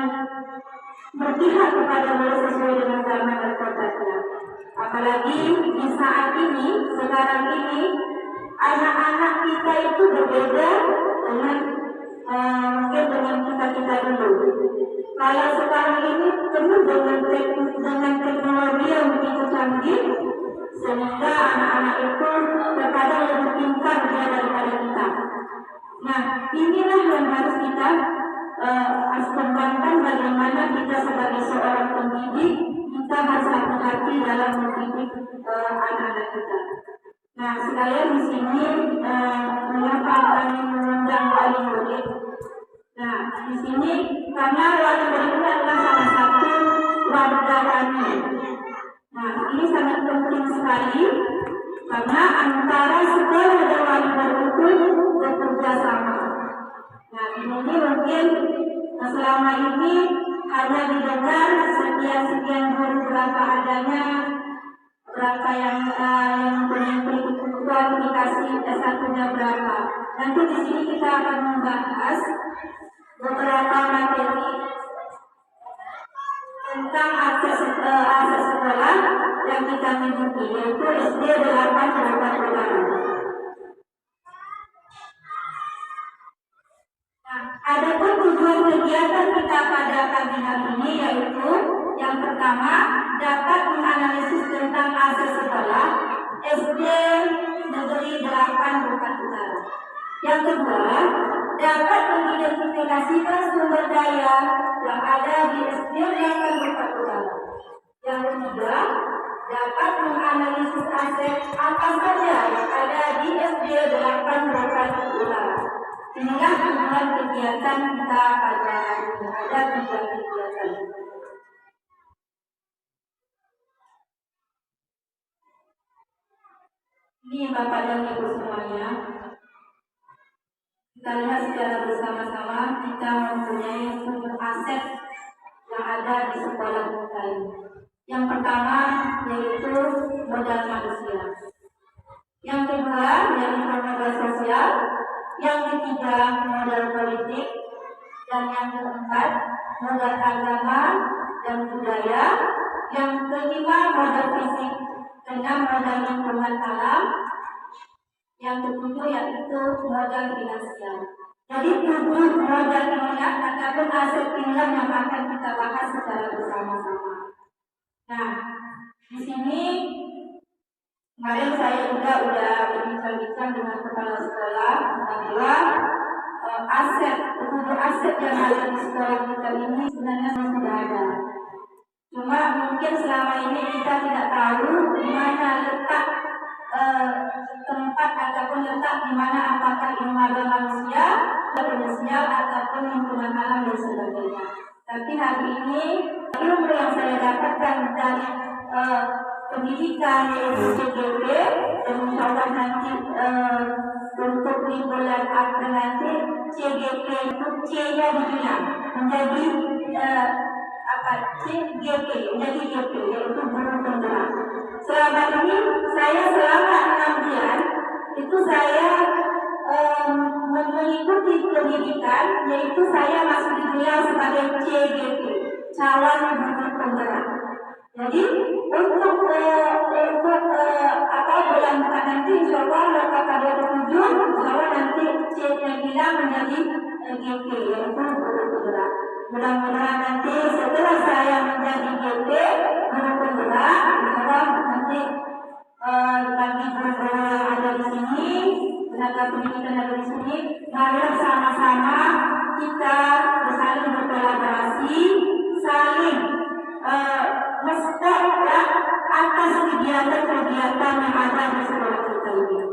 berpihak kepada murid sesuai dengan zaman dan kodratnya. Apalagi di saat ini, sekarang ini, anak-anak kita itu berbeda dengan mungkin dengan kita dulu. Kalau sekarang ini penuh dengan teknologi yang begitu canggih, sehingga anak-anak itu terkadang lebih pintar dia daripada kita. Nah, inilah yang harus kita kembangkan, bagaimana kita sebagai seorang pendidik, kita harus hati-hati dalam mendidik anak-anak kita. Nah, sekalian di sini mengapa kami mengundang wali murid. Nah, di sini karena wali murid ini adalah salah satu warga kami. Nah, ini sangat penting sekali karena antara sekolah dan wali murid itu bekerja sama. Nah, ini mungkin selama ini hanya didengar sekian guru berapa adanya, berapa yang kualifikasi S1-nya berapa. Nanti di sini kita akan membahas beberapa materi tentang akses sekolah yang kita miliki, yaitu SD 8 Bukit Utara. Nah, adapun tujuan kegiatan kita pada pagi hari ini yaitu yang pertama dapat menganalisis tentang akses sekolah SD Negeri 8 Bukit Utara. Yang kedua, dapat mengidentifikasikan sumber daya yang ada di SD 8 Bukit Utara. Yang ketiga, dapat menganalisis aset apa saja yang ada di SD 8 Bukit Utara. Inilah tujuan kegiatan kita pada hari ini. Ada 3 kegiatan. Ini Bapak dan Ibu semuanya, kita lihat secara bersama-sama kita mempunyai sumber aset yang ada di sekolah kita ini. Yang pertama yaitu modal manusia. Yang kedua yaitu modal sosial. Yang ketiga modal politik. Dan yang keempat modal agama dan budaya. Yang kelima modal fisik. Keenam modal lingkungan alam. Yang ketujuh yaitu modal finansial. Jadi 7 modal inilah ataupun aset inilah yang akan kita bahas secara bersama-sama. Nah, di sini kemarin saya juga udah berbincang-bincang dengan kepala sekolah bahwa aset yang ada di sekolah kita ini sebenarnya sudah ada. Cuma mungkin selama ini kita tidak tahu di mana letak tempat ataupun letak di mana apakah ini modal manusia, finansial ataupun lingkungan alam dan sebagainya. Tapi hari ini ilmu yang saya dapatkan dari pendidikan yaitu CGP dan insyaallah nanti untuk di bulan April nanti CGP itu C-nya dibilang menjadi CGP menjadi GP yaitu guru penggerak. Selama ini saya selama 6 bulan itu saya mengikuti pendidikan yaitu saya masuk digelar sebagai CGP calon guru penggerak. Jadi untuk bulan nanti insyaallah tanggal 27 insyaallah nanti C-nya menjadi GP yaitu guru penggerak. Mudah-mudahan nanti setelah saya menjadi GP guru penggerak insyaallah nanti bagi guru yang ada di sini, tenaga pendidikan ada di sini, mari sama-sama kita saling berkolaborasi, saling mensupport atas kegiatan-kegiatan yang ada di sekolah kita ini.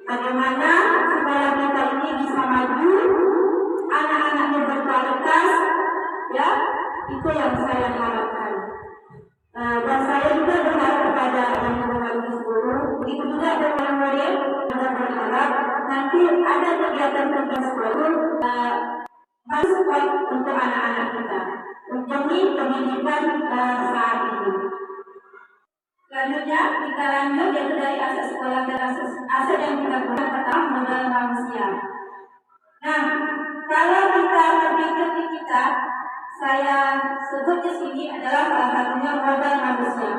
Bagaimana sekolah kita ini bisa maju, anak-anaknya berkualitas, ya itu yang saya harapkan. Dan saya juga berharap kepada teman-teman di seluruh, begitu juga dengan murid, dan berharap nanti ada kegiatan-kegiatan sekolah support untuk anak-anak kita demi pendidikan saat ini. Selanjutnya kita lanjut yaitu dari aset sekolah dan aset yang kita gunakan pertama modal manusia. Nah, kalau kita berpikir di kita, saya sebut di sini adalah salah satunya modal manusia.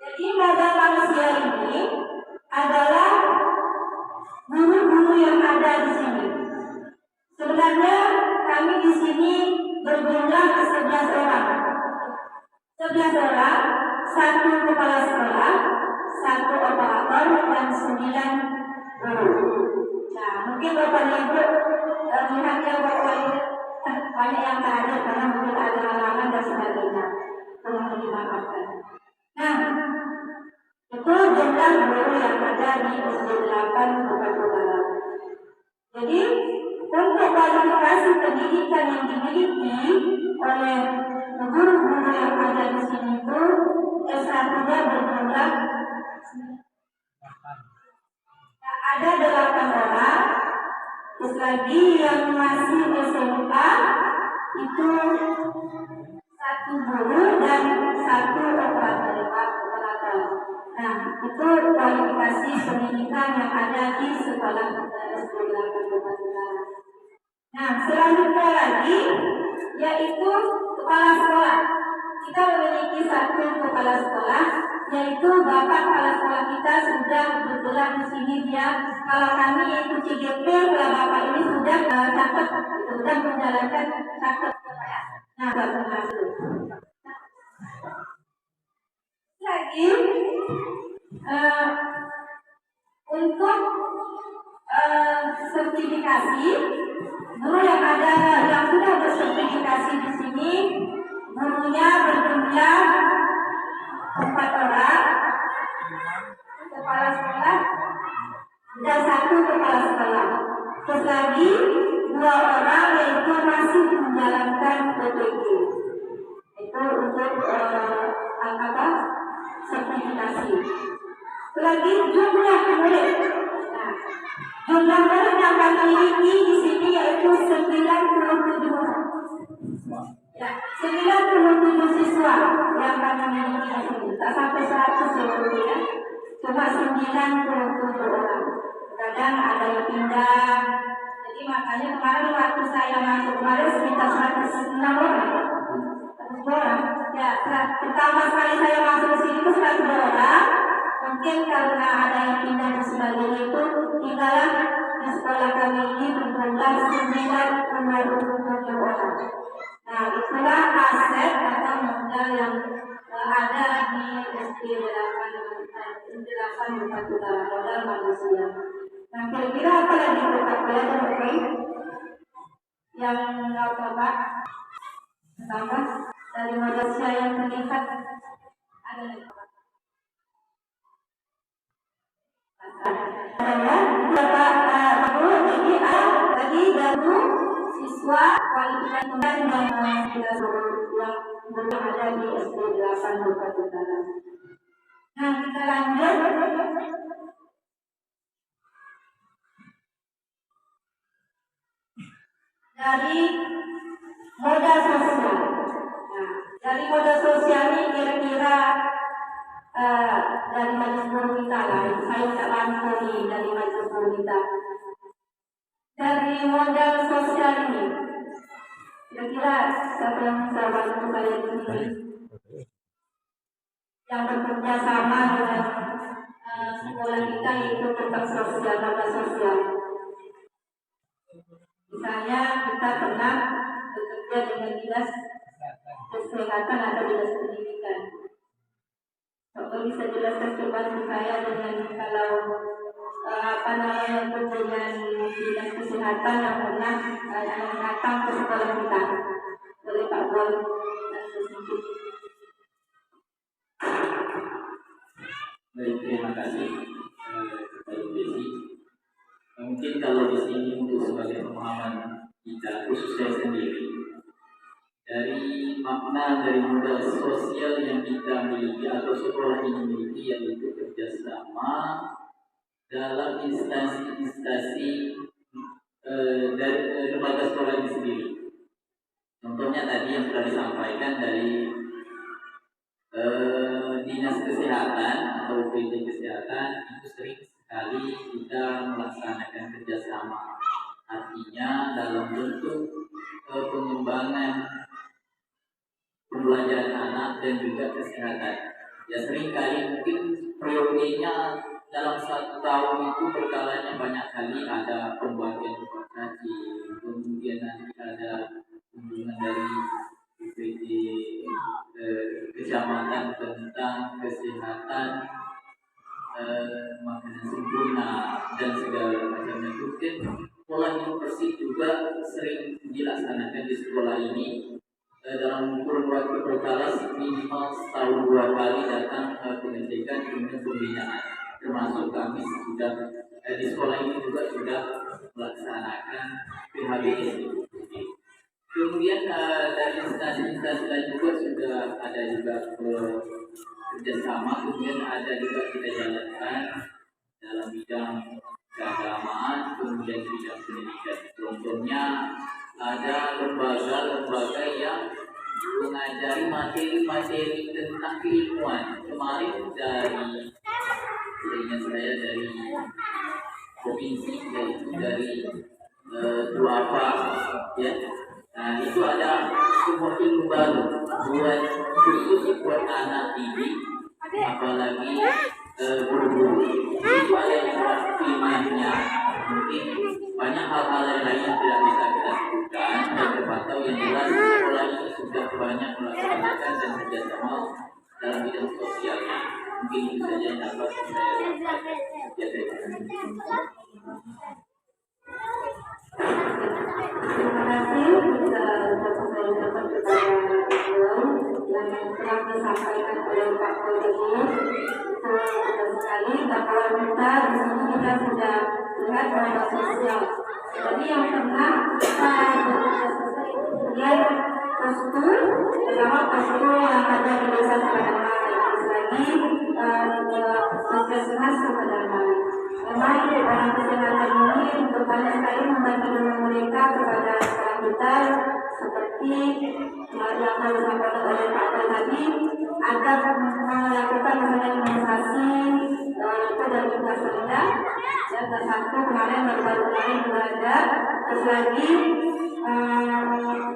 Jadi modal manusia ini adalah guru-guru yang ada di sini. Sebenarnya kami di sini berjumlah 11 orang. 11 orang, 1 kepala sekolah, 1 operator dan 9 guru. Nah, mungkin Bapak Ibu melihatnya bahwa banyak yang tak ada karena mungkin ada halangan dan sebagainya. Tolong dimaafkan. Nah, itu jumlah guru yang ada di SD 8 Kabupaten Barat. Jadi untuk kualifikasi pendidikan yang dimiliki oleh guru-guru yang ada di sini itu S1-nya berjumlah ada 8 orang. Terus lagi yang masih SMK itu 1 guru dan 1 operator. Nah, itu kualifikasi pendidikan yang ada di sekolah SD 8 Kabupaten Barat. Nah, selanjutnya lagi yaitu kepala sekolah. Kita memiliki 1 kepala sekolah, yaitu Bapak kepala sekolah kita sudah bergerak di sini dia. Kalau kami yaitu CGP, kalau Bapak ini sudah catat, sudah menjalankan catat. Nah, Bapak berhasil. Lagi untuk sertifikasi guru yang ada yang sudah bersertifikasi di sini gurunya berjumlah 4 orang, kepala sekolah dan 1 kepala sekolah. Terus lagi 2 orang yaitu masih menjalankan PPG. Itu untuk sertifikasi. lagi jumlah murid. Nah, jumlah murid yang kami miliki di sini yaitu 97 orang. Ya, 97 siswa yang kami miliki di sini. Tak sampai 100 ya. Cuma 97 orang. Kadang ada yang pindah. Jadi makanya kemarin waktu saya masuk kemarin sekitar 106 orang. 100 orang. Ya, pertama kali saya masuk ke sini itu 100 orang. Mungkin karena ada yang pindah dan sebagainya itu tinggallah di sekolah kami ini berjumlah 97 orang. Nah, itulah aset atau modal yang ada di SD 8 Utara, modal manusia. Nah, kira-kira apa lagi Bapak yang mau coba tambah dari manusia yang terlihat ada lagi? Ini tadi baru siswa kualifikasi dan yang belum ada di SD 8 Bukit Utara. Nah, kita lanjut dari modal sosial. Nah, dari modal sosial ini kira-kira dari majelis guru kita lah, saya tak bantu nih dari majelis guru kita. Dari modal sosial ini, kira-kira siapa yang bisa bantu saya di sini? Yang bekerja sama dengan sekolah kita yaitu tentang sosial, modal sosial. Misalnya kita pernah bekerja dengan dinas kesehatan atau dinas pendidikan. Bapak bisa jelaskan coba saya dengan kalau dengan dinas kesehatan yang pernah datang ke sekolah kita oleh Pak Boy dan sedikit. Baik, terima kasih kepada Desi. Mungkin kalau di sini untuk sebagai pemahaman kita, khusus saya sendiri, dari makna dari modal sosial yang kita miliki atau sekolah ini miliki yaitu kerjasama dalam instansi-instansi dari lembaga sekolah ini sendiri. Contohnya tadi yang sudah disampaikan dari dinas kesehatan atau UPD kesehatan itu sering sekali kita melaksanakan kerjasama. Artinya dalam bentuk pengembangan pembelajaran anak dan juga kesehatan. Ya seringkali mungkin periodenya dalam 1 tahun itu berkalanya banyak kali ada pembagian lokasi, kemudian nanti ada kunjungan dari UPD kecamatan tentang kesehatan makanan sempurna dan segala macamnya. Mungkin pola hidup bersih juga sering dilaksanakan di sekolah ini dalam kurun waktu berkala minimal setahun 2 kali datang pengecekan kemudian pembinaan, termasuk kami sudah di sekolah ini juga sudah melaksanakan PHBS. Kemudian dari instansi-instansi lain juga sudah ada juga kerjasama, kemudian ada juga kita jalankan dalam bidang keagamaan, kemudian bidang pendidikan. Contohnya ada lembaga-lembaga yang mengajari materi-materi tentang keilmuan. Kemarin dari saya dari provinsi, yaitu dari Duafa, ya. Nah itu ada sebuah ilmu baru buat khusus buat anak didik, apalagi guru-guru. Itu ada yang ilmiahnya. Mungkin banyak hal-hal lain yang tidak bisa kita sebutkan dan terpantau yang jelas sekolah ini sudah banyak melaksanakan dan kerjasama dalam bidang sosialnya. Mungkin itu saja yang dapat saya sampaikan. Ya, Terima kasih saya ucapkan kepada yang telah disampaikan oleh Pak Boy ini. Benar sekali bahwa kita sudah lihat bahwa sosial. Jadi yang pernah kita kemudian postur, pertama postur yang ada di desa Padang lagi puskesmas Sukadana. Memang orang kesehatan ini untuk banyak sekali membantu mereka kepada kita seperti yang harus dilakukan oleh Pak tadi agar melakukan imunisasi itu dari kelas rendah dan satu kemarin baru kemarin belajar terus lagi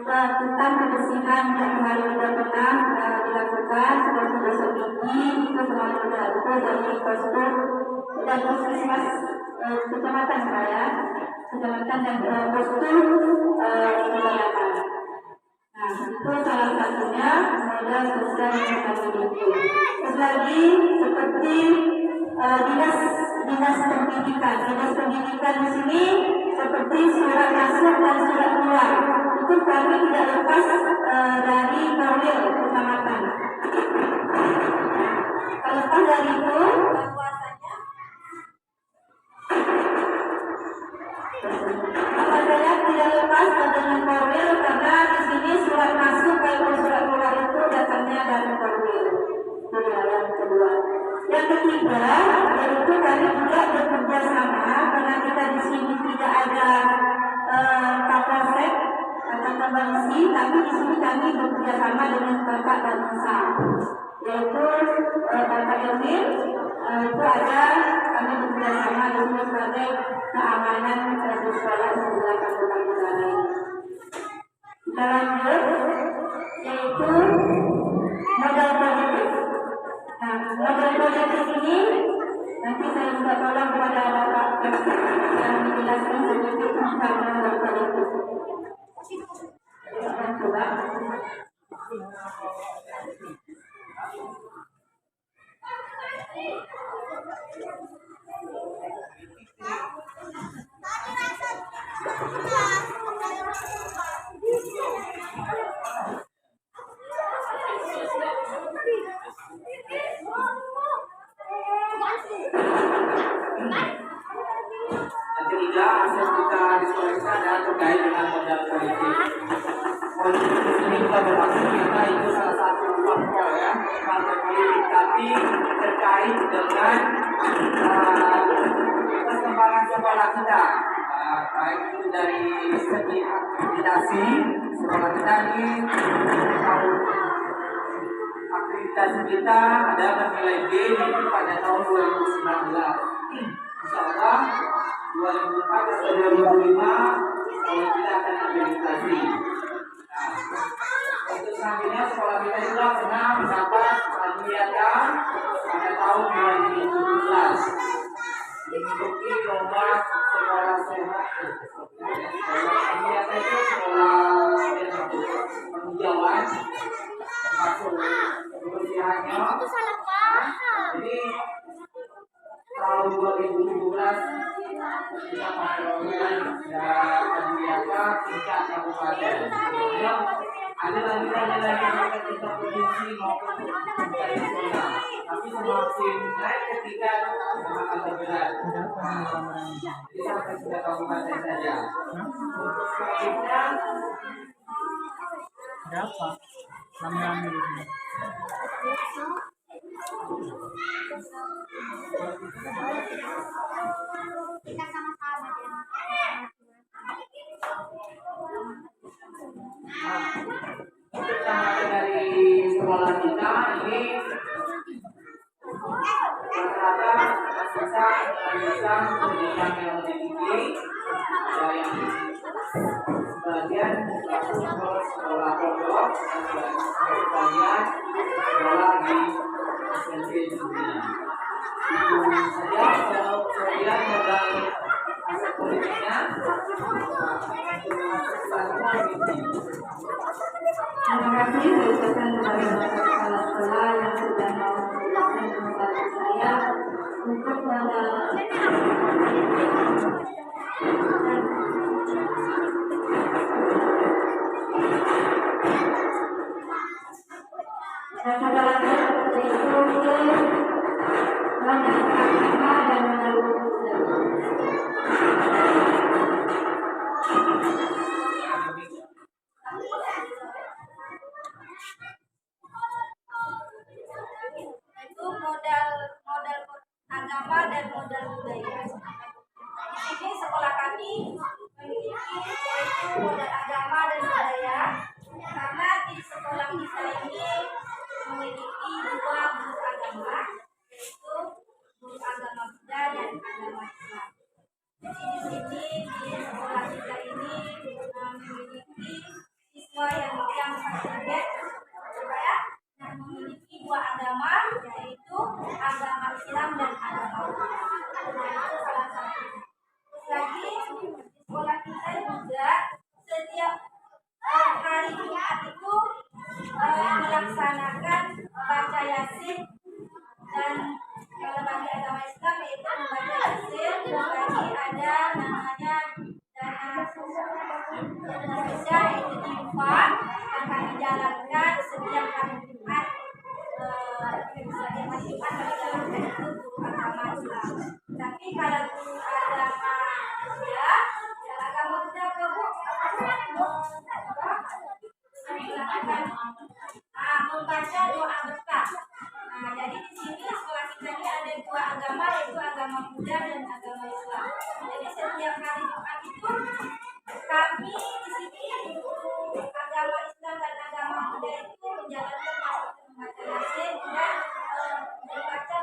tentang kebersihan yang kemarin sudah pernah dilakukan seperti gosok gigi itu kemarin sudah ada dari postur dan puskesmas kecamatan saya kecamatan dan postur kecamatan. Nah, itu salah satunya modal sosial yang kami miliki. Terus lagi seperti dinas pendidikan di sini seperti surat masuk dan surat keluar itu kami tidak lepas dari Korwil kecamatan. Lepas dari itu saya tidak lepas dengan Korwil karena di sini surat masuk dan surat keluar itu datangnya dari Korwil. Yang kedua, yang ketiga yaitu kami juga bekerja sama karena kita di sini tidak ada kapolsek atau komisi, tapi di sini kami bekerja sama dengan Bapak Bangsa, yaitu Bapak Emil. Itu ada kami bekerja sama di sini sebagai keamanan di sekolah sebelah Kabupaten Bali. Kita lanjut yaitu modal politik. Nah, modal politik ini nanti saya minta tolong kepada Bapak yang menjelaskan sedikit tentang modal politik. Saya akan coba. Yang ketiga, hasil kita diskusi adalah terkait dengan modal politik. Politik ini bukan bermaksud kita itu salah satu faktor ya, partai politik, tapi terkait dengan perkembangan sekolah kita, baik itu dari segi akreditasi sekolah kita ini, akreditasi kita ada bernilai B itu pada tahun 2019. Insya Allah 2004 atau 2005 kita akan akreditasi. Nah, untuk selanjutnya sekolah kita juga pernah mendapat hadiah pada tahun 2017 mengikuti lomba sekolah sehat. Hadiah itu sekolah penghijauan masuk kebersihannya. Jadi tahun 2017 kita memperoleh dan hadiah tingkat kabupaten. Ada lagi tingkat provinsi maupun tingkat nasional. Tapi semakin naik ke tingkat semakin terberat. Jadi sampai tingkat kabupaten saja. Untuk selanjutnya berapa? Lama-lama di sini. Kita sama-sama untuk tambahan dari sekolah kita ini rata-rata bisa pendidikan yang lebih tinggi, ada yang sebagian masuk ke sekolah pondok dan sebagian sekolah di SMP juga. Itu saja kalau kemudian modal aset politiknya Terima kasih ucapkan kepada kepala sekolah yang sudah membantu saya untuk modal target supaya memiliki dua agama, yaitu agama Islam dan agama Buddha. Nah, itu salah satu. Terus lagi di sekolah kita juga setiap hari Jumat itu melaksanakan baca Yasin, dan kalau bagi agama Islam yaitu membaca Yasin. Terus lagi ada namanya dana sosial, yaitu infak yang kami jalankan setiap hari Jumat. Setiap hari Jumat kami jalankan itu guru agama Islam. Tapi kalau guru agama Buddha, agama Buddha ke Bu, membaca doa berkah. Nah, jadi di sini sekolah kita ini ada dua agama, yaitu agama Buddha dan agama Islam. Jadi setiap hari Jumat itu kami di sini agama Islam dan agama Buddha itu menjalankan membaca Yasin dan membaca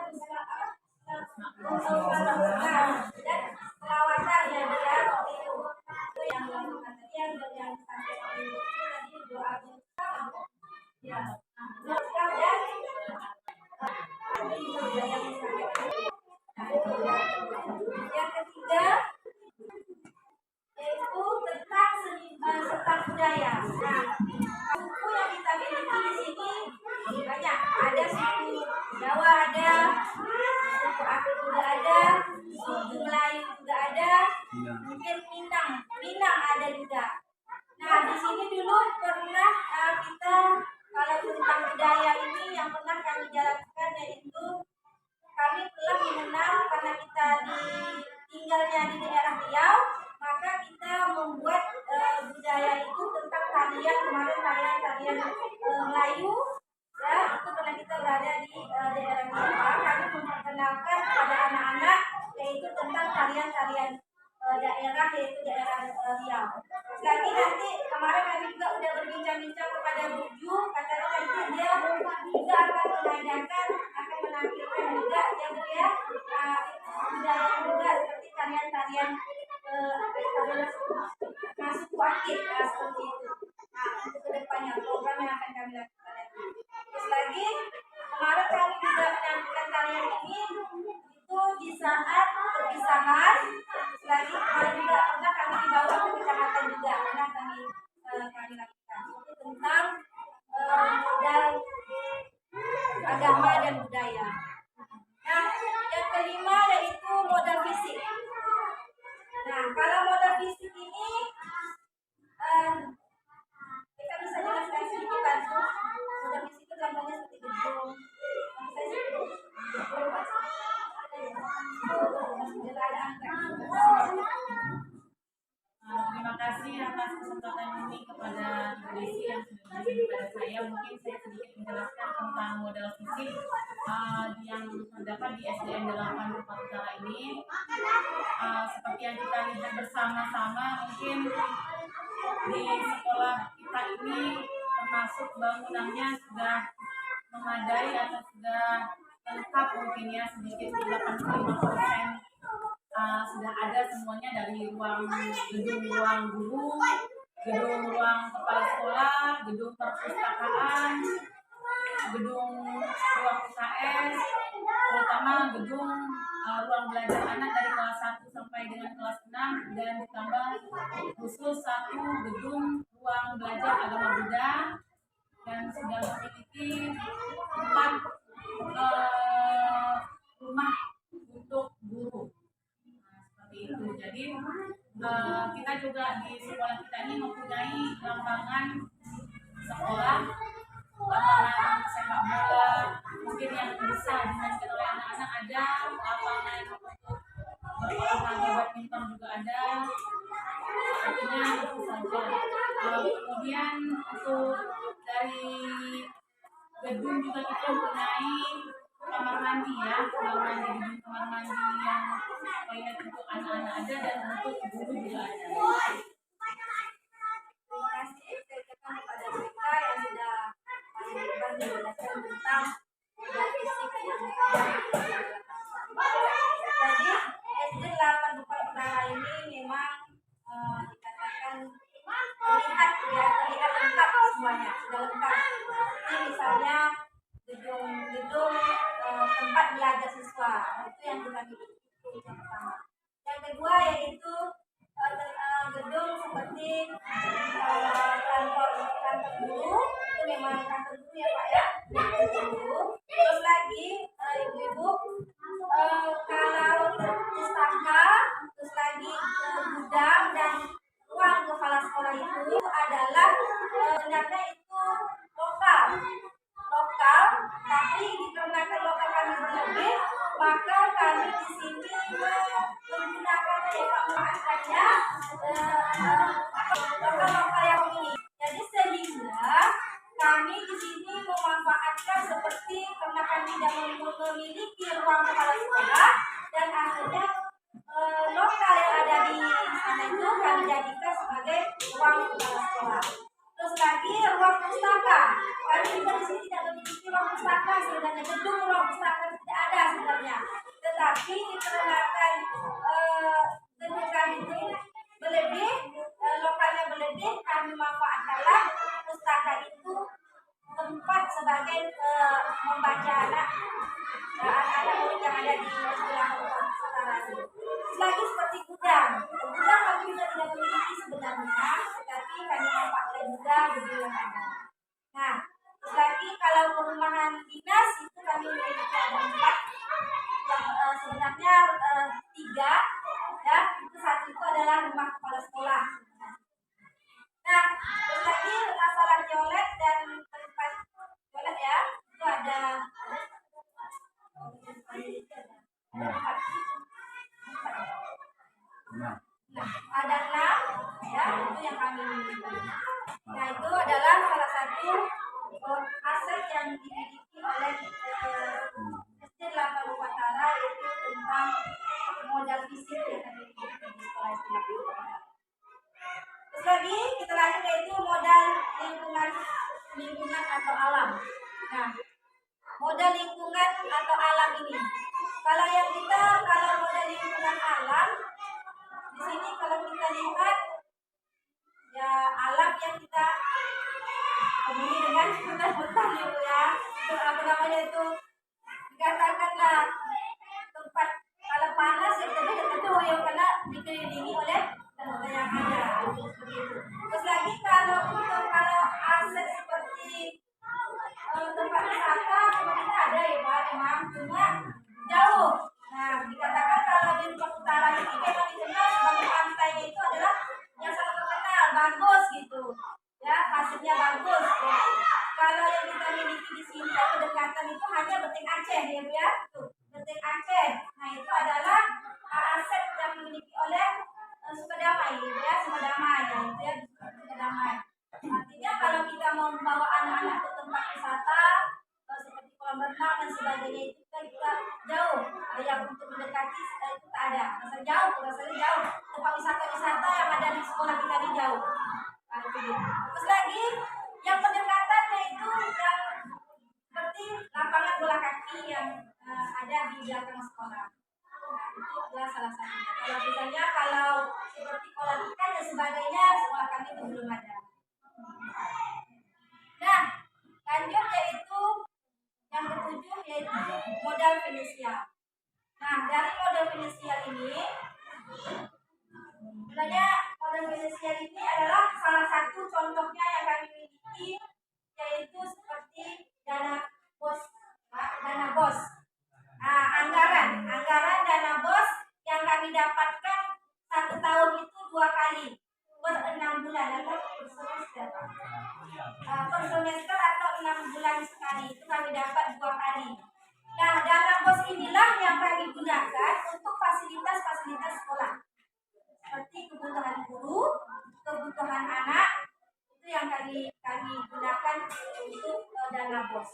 dan selawatan yang dia itu yang melakukan tadi yang disampaikan Ibu tadi doa ya. Yang ketiga yaitu tentang serta budaya. Nah, suku yang kita miliki di sini banyak. Ada suku Jawa, ada suku Aceh juga ada, suku Melayu juga ada, mungkin Minang ada juga. Nah, di sini dulu pernah kita kalau tentang budaya ini yang pernah kami jalankan yaitu kami telah mengenal karena kita tinggalnya di daerah Riau, maka kita membuat budaya itu tentang tarian tarian Melayu. Ya, itu karena kita berada di daerah Riau, kami memperkenalkan kepada anak-anak yaitu tentang tarian daerah, yaitu daerah Riau. Lagi nanti kemarin kami juga udah berbincang-bincang kepada Buju, katanya nanti dia juga akan menampilkan juga yang dia budaya juga seperti tarian-tarian suku Akit seperti itu. Nah, untuk kedepannya program yang akan kami lakukan nanti. Terus lagi kemarin kami juga menampilkan tarian ini itu di saat perpisahan. Lagi kemarin juga pernah kami dibawa ke kecamatan juga pernah kami lakukan. Itu tentang modal agama dan budaya. Nah, yang kelima yaitu modal fisik. Nah, kalau modal fisik ini kita bisa jelaskan sedikit bantu. Modal fisik itu contohnya seperti gedung. Terima kasih atas kesempatan ini kepada Ibu Desi yang sudah memberi kepada saya. Mungkin saya sedikit menjelaskan tentang modal fisik yang terdapat di SDN 8 Bupati Utara ini. Seperti yang kita lihat bersama-sama, mungkin di sekolah kita ini termasuk bangunannya sudah memadai atau sudah lengkap, mungkin ya sedikit 85% sudah ada semuanya, dari gedung ruang guru, gedung ruang kepala sekolah, gedung perpustakaan, gedung ruang UKS, terutama gedung ruang belajar anak dari kelas 1 sampai dengan kelas 6, dan ditambah khusus satu gedung ruang belajar agama Buddha, dan sudah memiliki 4 rumah untuk guru. Seperti itu. Jadi kita juga di sekolah kita ini mempunyai lapangan sekolah, lapangan sepak bola, mungkin yang bisa dimainkan oleh anak-anak ada, lapangan untuk berolahraga badminton juga ada. Artinya itu saja. Kemudian untuk dari gedung juga kita mempunyai kamar mandi ya, kamar mandi yang toilet untuk anak-anak ada, dan untuk guru juga ada. Terima kasih kepada mereka yang sudah menjelaskan tentang modal fisik yang jadi SD 8 Bupati Utara ini memang dikatakan terlihat lengkap semuanya. semuanya sudah lengkap. Ini misalnya gedung tempat belajar siswa, itu yang kita miliki, itu yang pertama. Yang kedua yaitu gedung seperti kantor guru, itu memang kantor guru ya Pak ya, kantor guru. Terus lagi ibu-ibu kalau pustaka, terus lagi gudang dan ruang kepala sekolah itu adalah sebenarnya itu lokal, tapi dikarenakan lokal kami berlebih, maka kami di sini menggunakan memanfaatkannya lokal yang ini. Jadi sehingga kami di sini memanfaatkan seperti karena kami tidak memiliki ruang kepala sekolah dan akhirnya lokal yang ada di sana itu kami jadikan sebagai ruang kepala sekolah. Terus lagi ruang pustaka. Kami juga di sini tidak memiliki ruang pustaka sebenarnya, gedung ruang pustaka tidak ada sebenarnya. Tetapi dikarenakan gedung kami itu berlebih, lokalnya berlebih, kami manfaatkanlah pustaka itu tempat sebagai membaca anak-anak murid yang ada di sekolah sekarang ini. Lagi seperti gudang kami juga tidak memiliki sebenarnya, tetapi kami manfaatkan juga gedung yang ada. Nah, terus lagi kalau perumahan dinas itu kami memiliki ada 4, yang sebenarnya 3, ya. Itu satu itu adalah rumah kepala sekolah. Nah, terus lagi masalah toilet dan tempat toilet ya, itu ada ada 6 ya, itu yang kami miliki. Nah, itu adalah salah satu aset yang dimiliki oleh SD 8 Nusantara, yaitu tentang modal fisik yang kami miliki di sekolah SD 8 Nusantara. Terus lagi kita lanjut yaitu modal lingkungan atau alam. Nah, modal lingkungan atau alam ini, kalau modal lingkungan alam di sini kalau kita lihat ya alam yang kita temui dengan hutan-hutan itu ya, itu apa namanya itu dikatakanlah tempat kalau panas ya kita teduh yang karena dikelilingi oleh hutan yang ada. Terus lagi kalau aset seperti tempat wisata pemerintah ada ya Pak, memang cuma jauh. Nah, dikatakan kalau di Lombok Utara ini memang dikenal sebagai pantainya itu adalah yang sangat terkenal, bagus gitu. Ya, hasilnya bagus. Ya. Kalau yang kita miliki di sini yang berdekatan itu hanya Beting Aceh ya Bu ya. Tuh, Beting Aceh. Nah, itu adalah aset yang dimiliki oleh Sukadamai ya, Sukadamai ya, itu ya, Sukadamai. Artinya kalau kita mau membawa anak-anak ke tempat wisata seperti kolam renang dan sebagainya itu kita jauh, yang untuk mendekati itu tak ada, rasanya jauh. Tempat wisata yang ada di sekolah kita ini jauh. Nah, itu dia. Terus lagi yang pendekatannya itu yang seperti lapangan bola kaki yang ada di belakang sekolah. Nah, itu adalah salah satunya. Kalau seperti kolam ikan dan sebagainya sekolah kami itu belum ada. Nah, lanjut yaitu yang ketujuh yaitu modal finansial. Nah, dari modal finansial ini sebenarnya modal finansial ini adalah salah satu contohnya yang kami miliki yaitu seperti dana bos. Nah, anggaran dana bos yang kami dapatkan 1 tahun itu 2 kali per 6 bulan atau per semester atau 6 bulan sekali itu kami dapat 2 kali. Nah, dana bos inilah yang kami gunakan untuk fasilitas sekolah seperti kebutuhan guru, kebutuhan anak, itu yang kami gunakan untuk dana bos.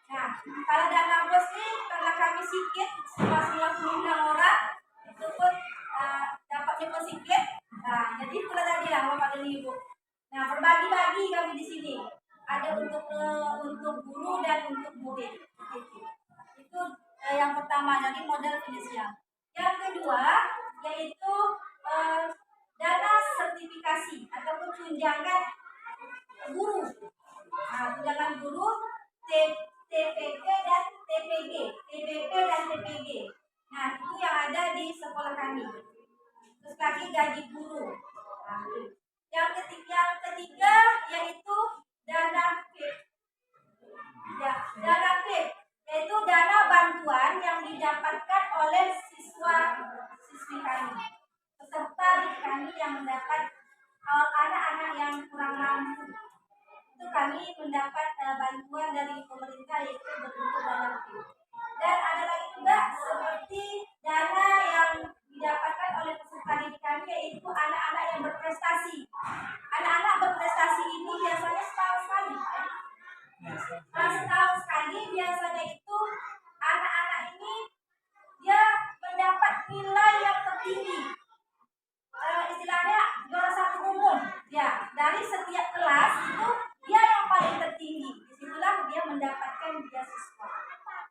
Nah, kalau dana bos ini karena kami sedikit 96 orang itu pun dapatnya pun sedikit. Nah, jadi itulah tadi lah Bapak dan Ibu. Nah, berbagi-bagi kami di sini. Ada untuk guru dan untuk murid. Itu yang pertama dari modal finansial. Yang kedua yaitu dana sertifikasi ataupun tunjangan guru. gaji guru. Nah, yang ketiga yaitu dana PIP. Ya, dana PIP yaitu dana bantuan yang didapatkan oleh siswa-siswi kami, peserta didik kami yang mendapat anak-anak yang kurang mampu. Itu kami mendapat bantuan dari pemerintah yaitu berbentuk dana PIP. Dan ada lagi juga seperti dana yang didapatkan oleh peserta didik kami yaitu anak-anak yang berprestasi. Anak-anak berprestasi ini biasanya setahun sekali. Setahun sekali biasanya itu anak-anak ini dia mendapat nilai yang tertinggi. Istilahnya juara satu umum. Ya, dari setiap kelas itu dia yang paling tertinggi. Disitulah dia mendapatkan beasiswa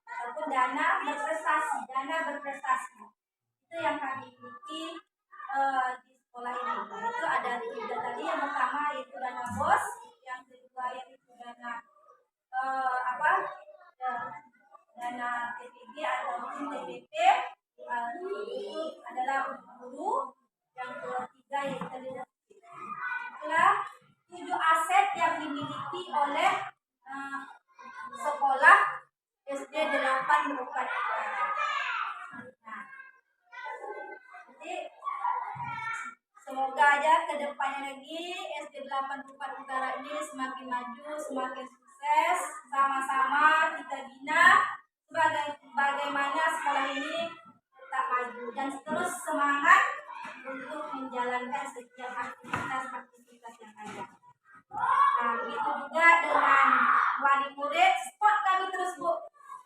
ataupun dana berprestasi. Itu yang kami miliki di sekolah ini. Itu ada tiga tadi. Yang pertama yaitu dana BOS, yang kedua yaitu dana dana TPB ataupun TPP, itu adalah guru. Yang ketiga yaitu itulah 7 aset yang dimiliki oleh sekolah SD 84 Utara. Nah, jadi semoga aja kedepannya lagi SD 84 Utara ini semakin maju, semakin sukses, sama-sama kita bina bagaimana sekolah ini tetap maju dan terus semangat untuk menjalankan setiap aktivitas yang ada. Nah, begitu juga dengan wali murid, sport kami terus, Bu.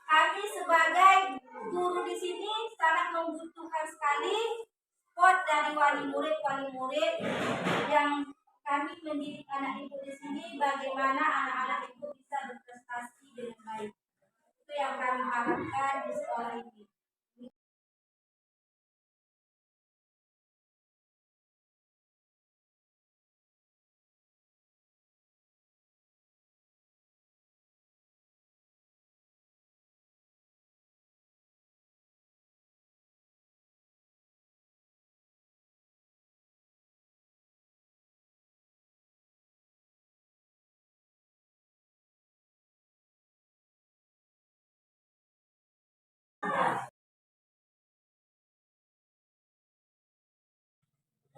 Kami sebagai guru di sini sangat membutuhkan sekali sport dari wali murid yang kami mendidik anak ibu di sini bagaimana anak-anak ibu bisa berprestasi dengan baik. Itu yang kami harapkan di sekolah ini.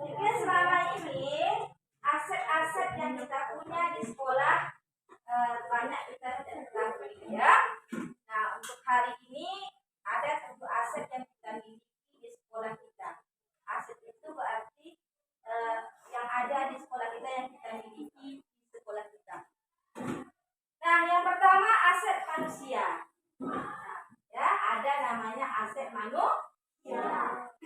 Jadi selama ini aset-aset yang kita punya di sekolah banyak kita tidak ketahui ya. Nah, untuk hari ini ada 7 aset yang kita miliki di sekolah kita. Aset itu berarti yang ada di sekolah kita yang kita miliki di sekolah kita. Nah, yang pertama aset manusia. Nah, ya ada namanya aset manusia.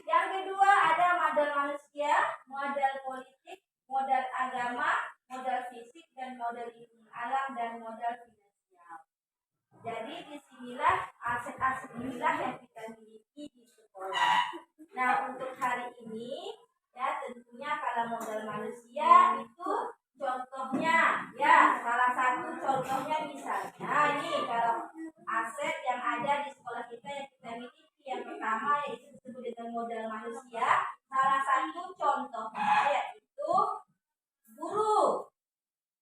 Yang kedua ada modal manusia, modal politik, modal agama, modal fisik dan modal ilmu alam dan modal finansial. Jadi disinilah aset-aset inilah yang kita miliki di sekolah. Nah, untuk hari ini ya tentunya kalau modal manusia itu contohnya ya salah satu contohnya misalnya ini kalau aset yang ada di sekolah kita yang kita miliki yang pertama yaitu disebut dengan modal manusia. Salah satu contohnya yaitu guru.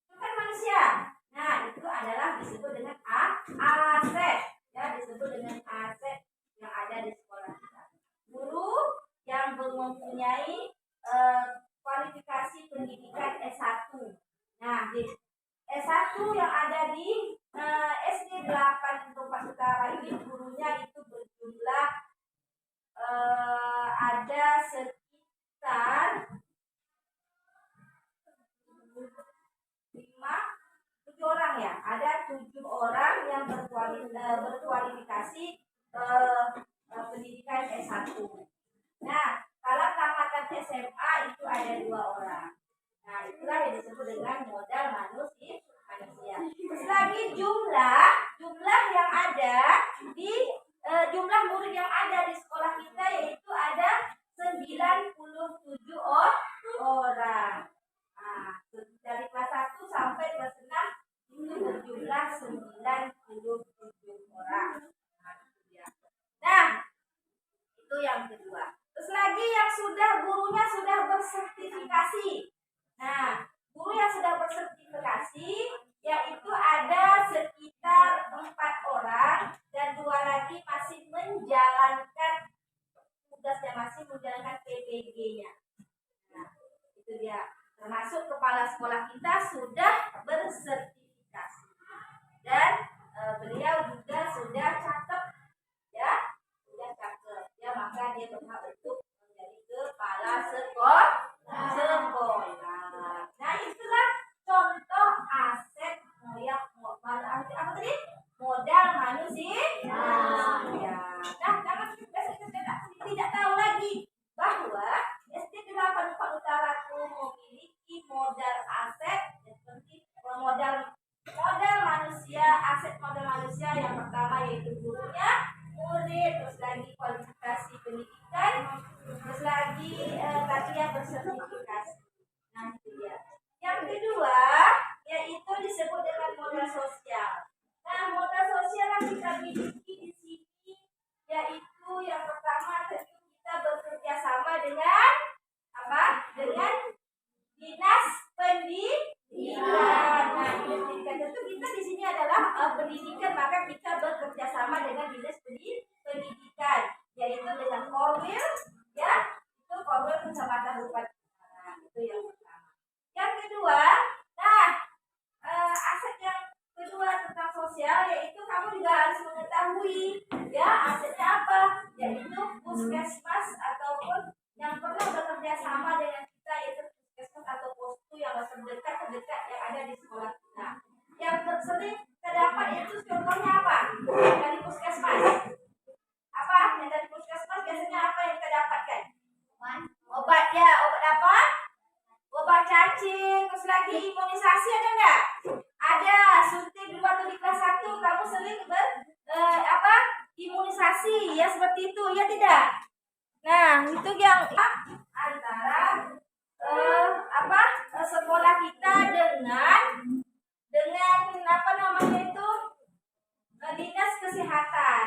Itu kan manusia. Nah, itu adalah disebut dengan aset. Ya, disebut dengan aset yang ada di sekolah kita. Guru yang mempunyai kualifikasi pendidikan S1. Nah, di S1 yang ada di SD 8 Tempat Utara ini gurunya itu berjumlah ada sekitar 7 orang ya. Ada 7 orang yang berkualifikasi pendidikan S1. Nah, kalau tamatan SMA itu ada 2 orang. Nah, itulah yang disebut dengan modal manusia. Terus lagi jumlah yang ada di jumlah murid yang ada di sekolah kita yaitu ada 97 orang. Nah, dari kelas 1 sampai kelas 6 itu berjumlah 97 orang. Nah, itu yang kedua. Terus lagi yang gurunya sudah sekolah kita sudah bersertifikasi dan beliau juga sudah cakep ya, sudah cakep ya, maka dia berhak untuk menjadi kepala sekolah. Nah itulah contoh aset apa tadi, modal manusia. Ya. Nah karena kita tidak tahu lagi bahwa SD 84 Utara itu memiliki modal aset seperti modal manusia, aset modal manusia yang pertama yaitu gurunya, murid, terus lagi kualifikasi pendidikan, terus lagi tadi yang bersertifikasi. Nah itu dia. Yang kedua yaitu disebut dengan modal sosial. Nah modal sosial yang kita miliki di sini yaitu yang pertama tentu kita bekerja sama dengan apa? Dengan dinas pendidikan. Nah, dinas pendidikan tentu kita di sini adalah pendidikan, maka kita bekerja sama dengan dinas pendidikan, yaitu dengan Korwil, ya, itu Korwil Kecamatan Bupati. Nah, itu yang pertama. Yang kedua, nah, aset yang kedua tentang sosial yaitu kamu juga harus mengetahui, ya, asetnya apa, yaitu puskesmas ataupun yang pernah bekerja sama dengan kita, yaitu puskesmas atau posko yang terdekat yang ada di sekolah kita. Yang sering terdapat itu contohnya apa? Dari puskesmas. Apa? Yang dari puskesmas biasanya apa yang kita dapatkan? Obat ya, obat apa? Obat cacing, terus lagi imunisasi ada enggak? Ada, suntik dulu waktu di kelas 1 kamu sering imunisasi ya seperti itu, ya tidak? Nah, itu yang antara sekolah kita dengan apa namanya itu dinas kesehatan.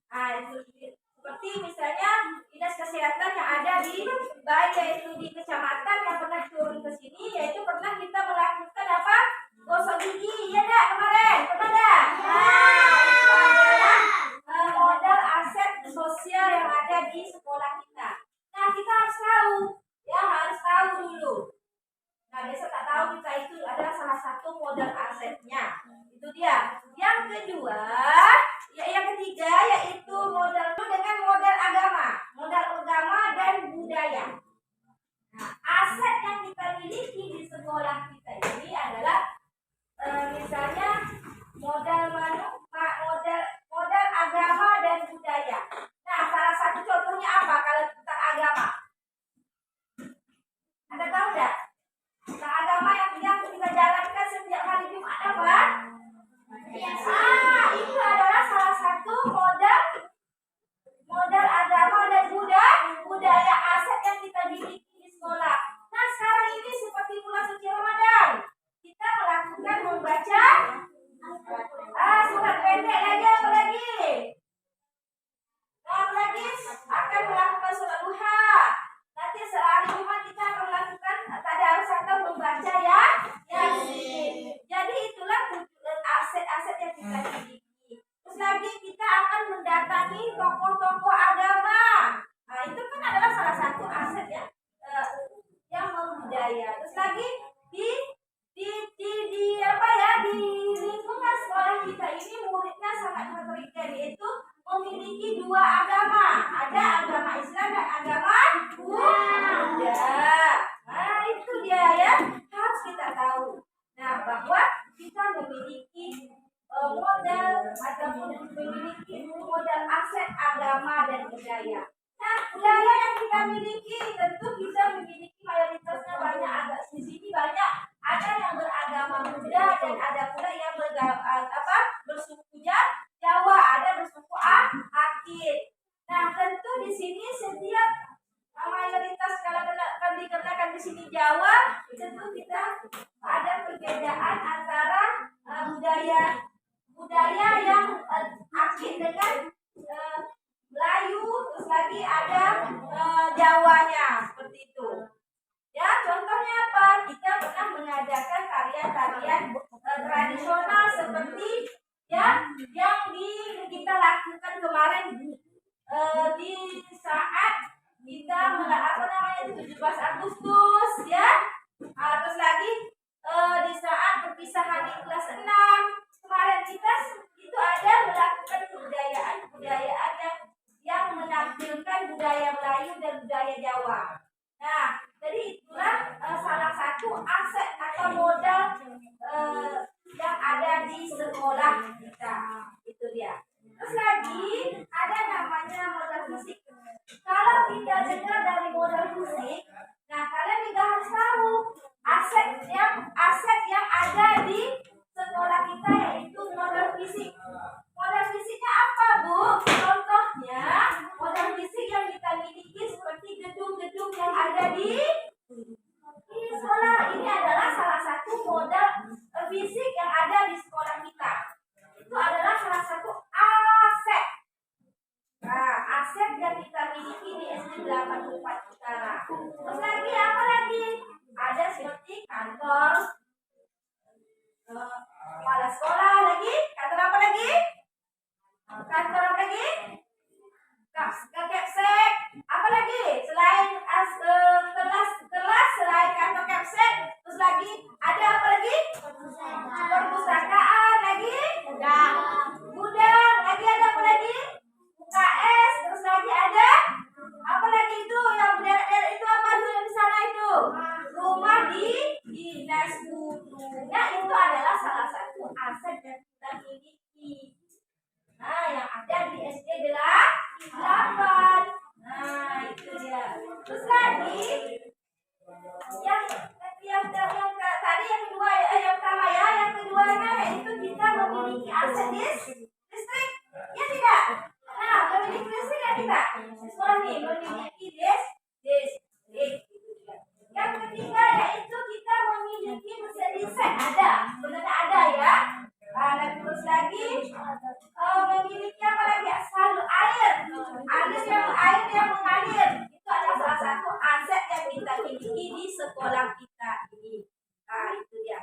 Nah, itu seperti misalnya dinas kesehatan yang ada di baik yaitu di kecamatan yang pernah turun ke sini, yaitu pernah kita melakukan apa? Gosok gigi, ya enggak kemarin? Pernah enggak? Nah, itu adalah modal aset sosial yang ada di sekolah kita. Nah, kita harus tahu, ya harus tahu dulu. Nah, biasa tak tahu kita itu adalah salah satu modal asetnya. Itu dia. Yang kedua, yang ketiga yaitu modal dengan modal agama dan budaya. Nah, aset yang kita miliki di sekolah kita ini adalah misalnya modal agama dan budaya. Nah, salah satu contohnya apa kalau tentang agama? Anda tahu enggak? Tentang agama yang kita jalankan setiap hari Jumat apa? Itu adalah salah satu modal agama dan budaya aset yang kita miliki di sekolah. Nah, sekarang ini seperti bulan suci Ramadan, kita melakukan membaca surat pendek lagi apa lagi? Nah, lagi akan melakukan surat duha. Nanti sehari Jumat kita akan melakukan tadarus atau membaca ya Yasin. Jadi itulah aset-aset yang kita miliki. Terus lagi kita akan mendatangi tokoh-tokoh agama. Nah, itu kan adalah salah satu aset ya yang membudaya. Terus lagi di lingkungan sekolah kita ini muridnya sangat heterogen, yaitu memiliki dua agama, ada agama Islam dan agama Buddha. Nah, itu dia ya, harus kita tahu. Nah, bahwa kita memiliki modal ataupun memiliki modal aset agama dan budaya. Nah, budaya yang kita miliki tentu kita memiliki mayoritasnya banyak, agak di sini banyak ada yang beragama Buddha dan ada pula yang bersuku Jawa, ada bersuku Akit. Nah, tentu di sini setiap mayoritas kalau dikenakan di sini Jawa, tentu kita ada perbedaan antara budaya yang Akit dengan Melayu, terus lagi ada Jawanya seperti itu. Ya, contohnya apa? Kita pernah mengadakan tarian-tarian tradisional seperti ya yang kita lakukan kemarin di saat kita 17 Agustus ya. Terus lagi di saat perpisahan di kelas 6 kemarin kita itu ada melakukan kebudayaan yang menampilkan budaya Melayu dan budaya Jawa. Nah, jadi itulah salah satu aset atau modal yang ada di sekolah kita. Itu dia. Terus lagi ada namanya modal fisik. Kalau kita dengar dari modal fisik, nah kalian juga harus tahu aset yang ada di sekolah kita yaitu modal fisik. Modal fisiknya apa, Bu? Contohnya modal fisik yang kita miliki seperti gedung-gedung yang ada di sekolah. Ini adalah salah satu modal fisik yang ada di sekolah kita. Itu adalah salah satu aset. Nah, aset yang kita miliki di SD 84 Utara. Terus lagi apa lagi? Ada seperti kantor kepala sekolah lagi. Kantor apa lagi? Kantor apa lagi? Kapsek. Apa lagi? Selain kelas selain kantor kapsek, terus lagi ada apa lagi? Perpustakaan lagi. Gudang. Lagi ada apa lagi? UKS. Terus lagi ada apa lagi itu yang berderet itu apa tuh yang di sana itu? Rumah di dinas guru. Nah, itu adalah salah satu aset yang kita miliki. Nah, yang ada di SD 8. Nah, itu dia. Terus lagi yang tadi yang kedua yang pertama ya, yang keduanya yaitu kita memiliki aset listrik. Ya tidak? Nah, memiliki listrik ya kita. Sekolah nih memiliki listrik. Yang ketiga yaitu kita memiliki mesin listrik ada. Sebenarnya ada ya. Nah, dan terus lagi memiliki apa lagi? Salur air yang mengalir. Itu adalah salah satu aset yang kita miliki di sekolah kita ini. Nah, itu dia.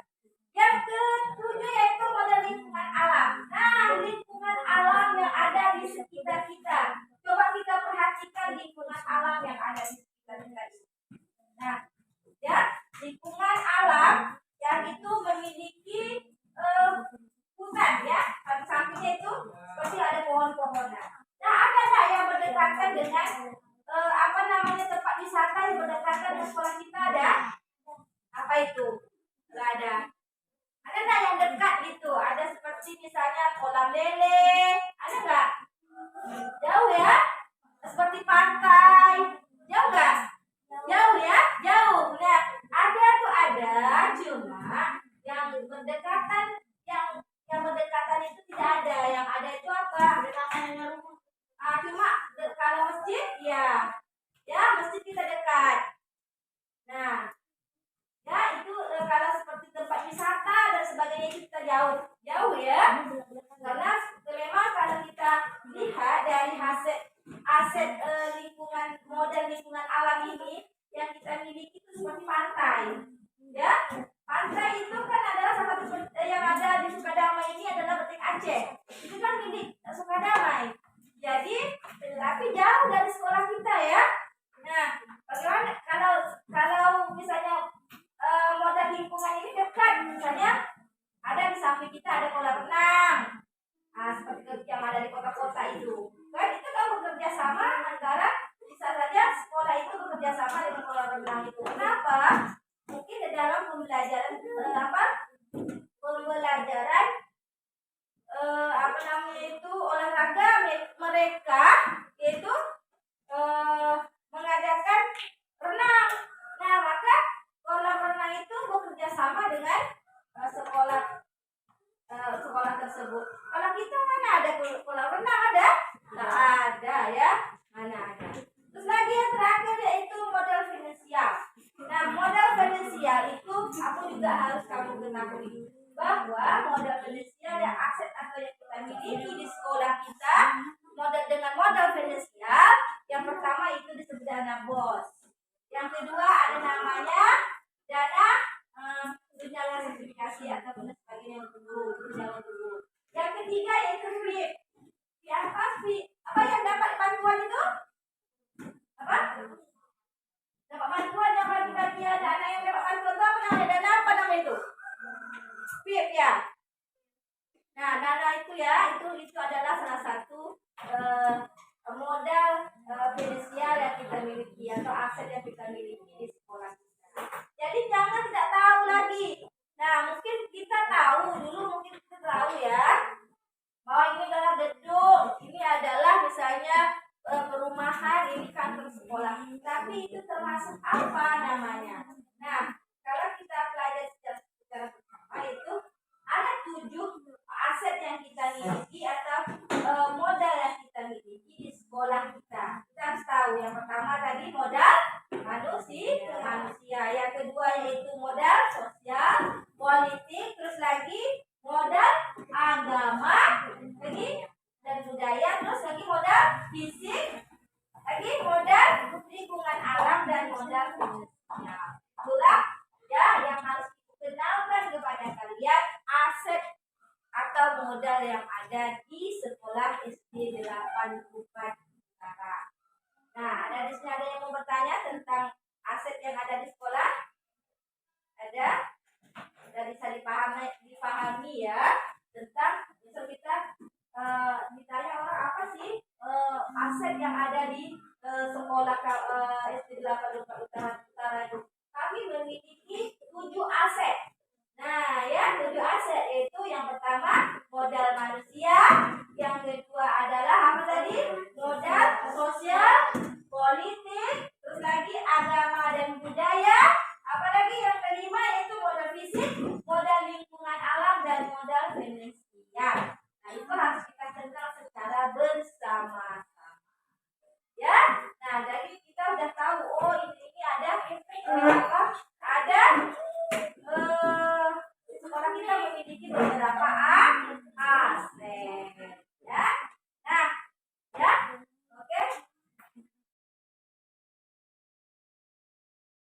Yang ketujuh yaitu modal lingkungan alam. Nah, lingkungan alam yang ada di sekitar kita. Coba kita perhatikan lingkungan alam yang ada di sekitar kita ini. Nah, ya, lingkungan alam yang itu memiliki hutan ya, pada sampingnya itu seperti ada pohon-pohonnya. Nah, ada nggak yang berdekatan dengan tempat wisata yang berdekatan dengan sekolah kita ada? Apa itu? Nggak ada. Ada nggak yang dekat gitu? Ada seperti misalnya kolam lele, ada nggak? Jauh ya? Seperti pantai, jauh nggak? Jauh ya? Jauh. Nah, ada, cuma yang berdekatan yang berdekatan itu tidak ada. Yang ada itu apa? Berdekatannya rumah. Cuma kalau masjid ya masjid kita dekat. Nah, ya itu kalau seperti tempat wisata dan sebagainya itu kita jauh ya. Karena memang kalau kita lihat dari aset model lingkungan alam ini yang kita miliki itu seperti pantai. Ya, pantai itu kan adalah salah satu yang ada di Sukadamai ini adalah Betik Aceh. Itu kan milik Sukadamai. Jadi, tapi jauh dari sekolah kita ya. Nah, bagaimana kalau misalnya modal lingkungan ini dekat, misalnya ada di samping kita ada kolam renang. Nah, seperti yang ada di kota-kota itu. Kan itu kan bekerja sama antara bisa saja sekolah itu bekerja sama dengan kolam renang itu. Kenapa? Mungkin di dalam pembelajaran olahraga mereka itu mengadakan renang. Nah, maka kolam renang itu bekerja sama dengan sekolah tersebut. Kalau kita mana ada kolam renang ada? Nggak ada ya. Mana ada. Terus lagi yang terakhir yaitu modal finansial. Nah, modal finansial itu aku juga harus kamu ketahui bahwa modal finansial yang aset atau yang kita miliki di sekolah kita dengan modal finansial yang pertama itu disebut dana BOS. Yang kedua ada namanya dana tunjangan sertifikasi atau sebagainya tunjangan guru. Yang ketiga yaitu FIP. Apa yang dapat bantuan itu? Apa? Dapat bantuan yang bagi-bagi dana yang dapat bantuan itu apa namanya? Dana apa namanya itu? miliki atau modal yang kita miliki di sekolah kita. Kita harus tahu yang pertama tadi modal manusia, yang kedua yaitu modal sosial, politik, terus lagi modal agama, lagi dan budaya, terus lagi modal fisik, lagi modal lingkungan alam dan modal finansial. Itulah ya yang harus kenalkan kepada kalian aset atau modal yang ada di sekolah SD 84 Utara. Nah, ada di sini ada yang mau bertanya tentang aset yang ada di sekolah? Ada? Sudah bisa dipahami ya tentang misal kita ditanya orang apa sih aset yang ada di sekolah SD 84 Utara itu. Kami memiliki 7 aset. Nah, ya 7 aset itu yang pertama modal manusia, yang kedua adalah apa tadi? Modal sosial, politik, terus lagi agama dan budaya, apalagi yang kelima yaitu modal fisik, modal lingkungan alam dan modal finansial. Nah, itu harus kita kenal secara bersama-sama. Ya, nah jadi kita udah tahu ini ada apa? Ada sekolah kita memiliki beberapa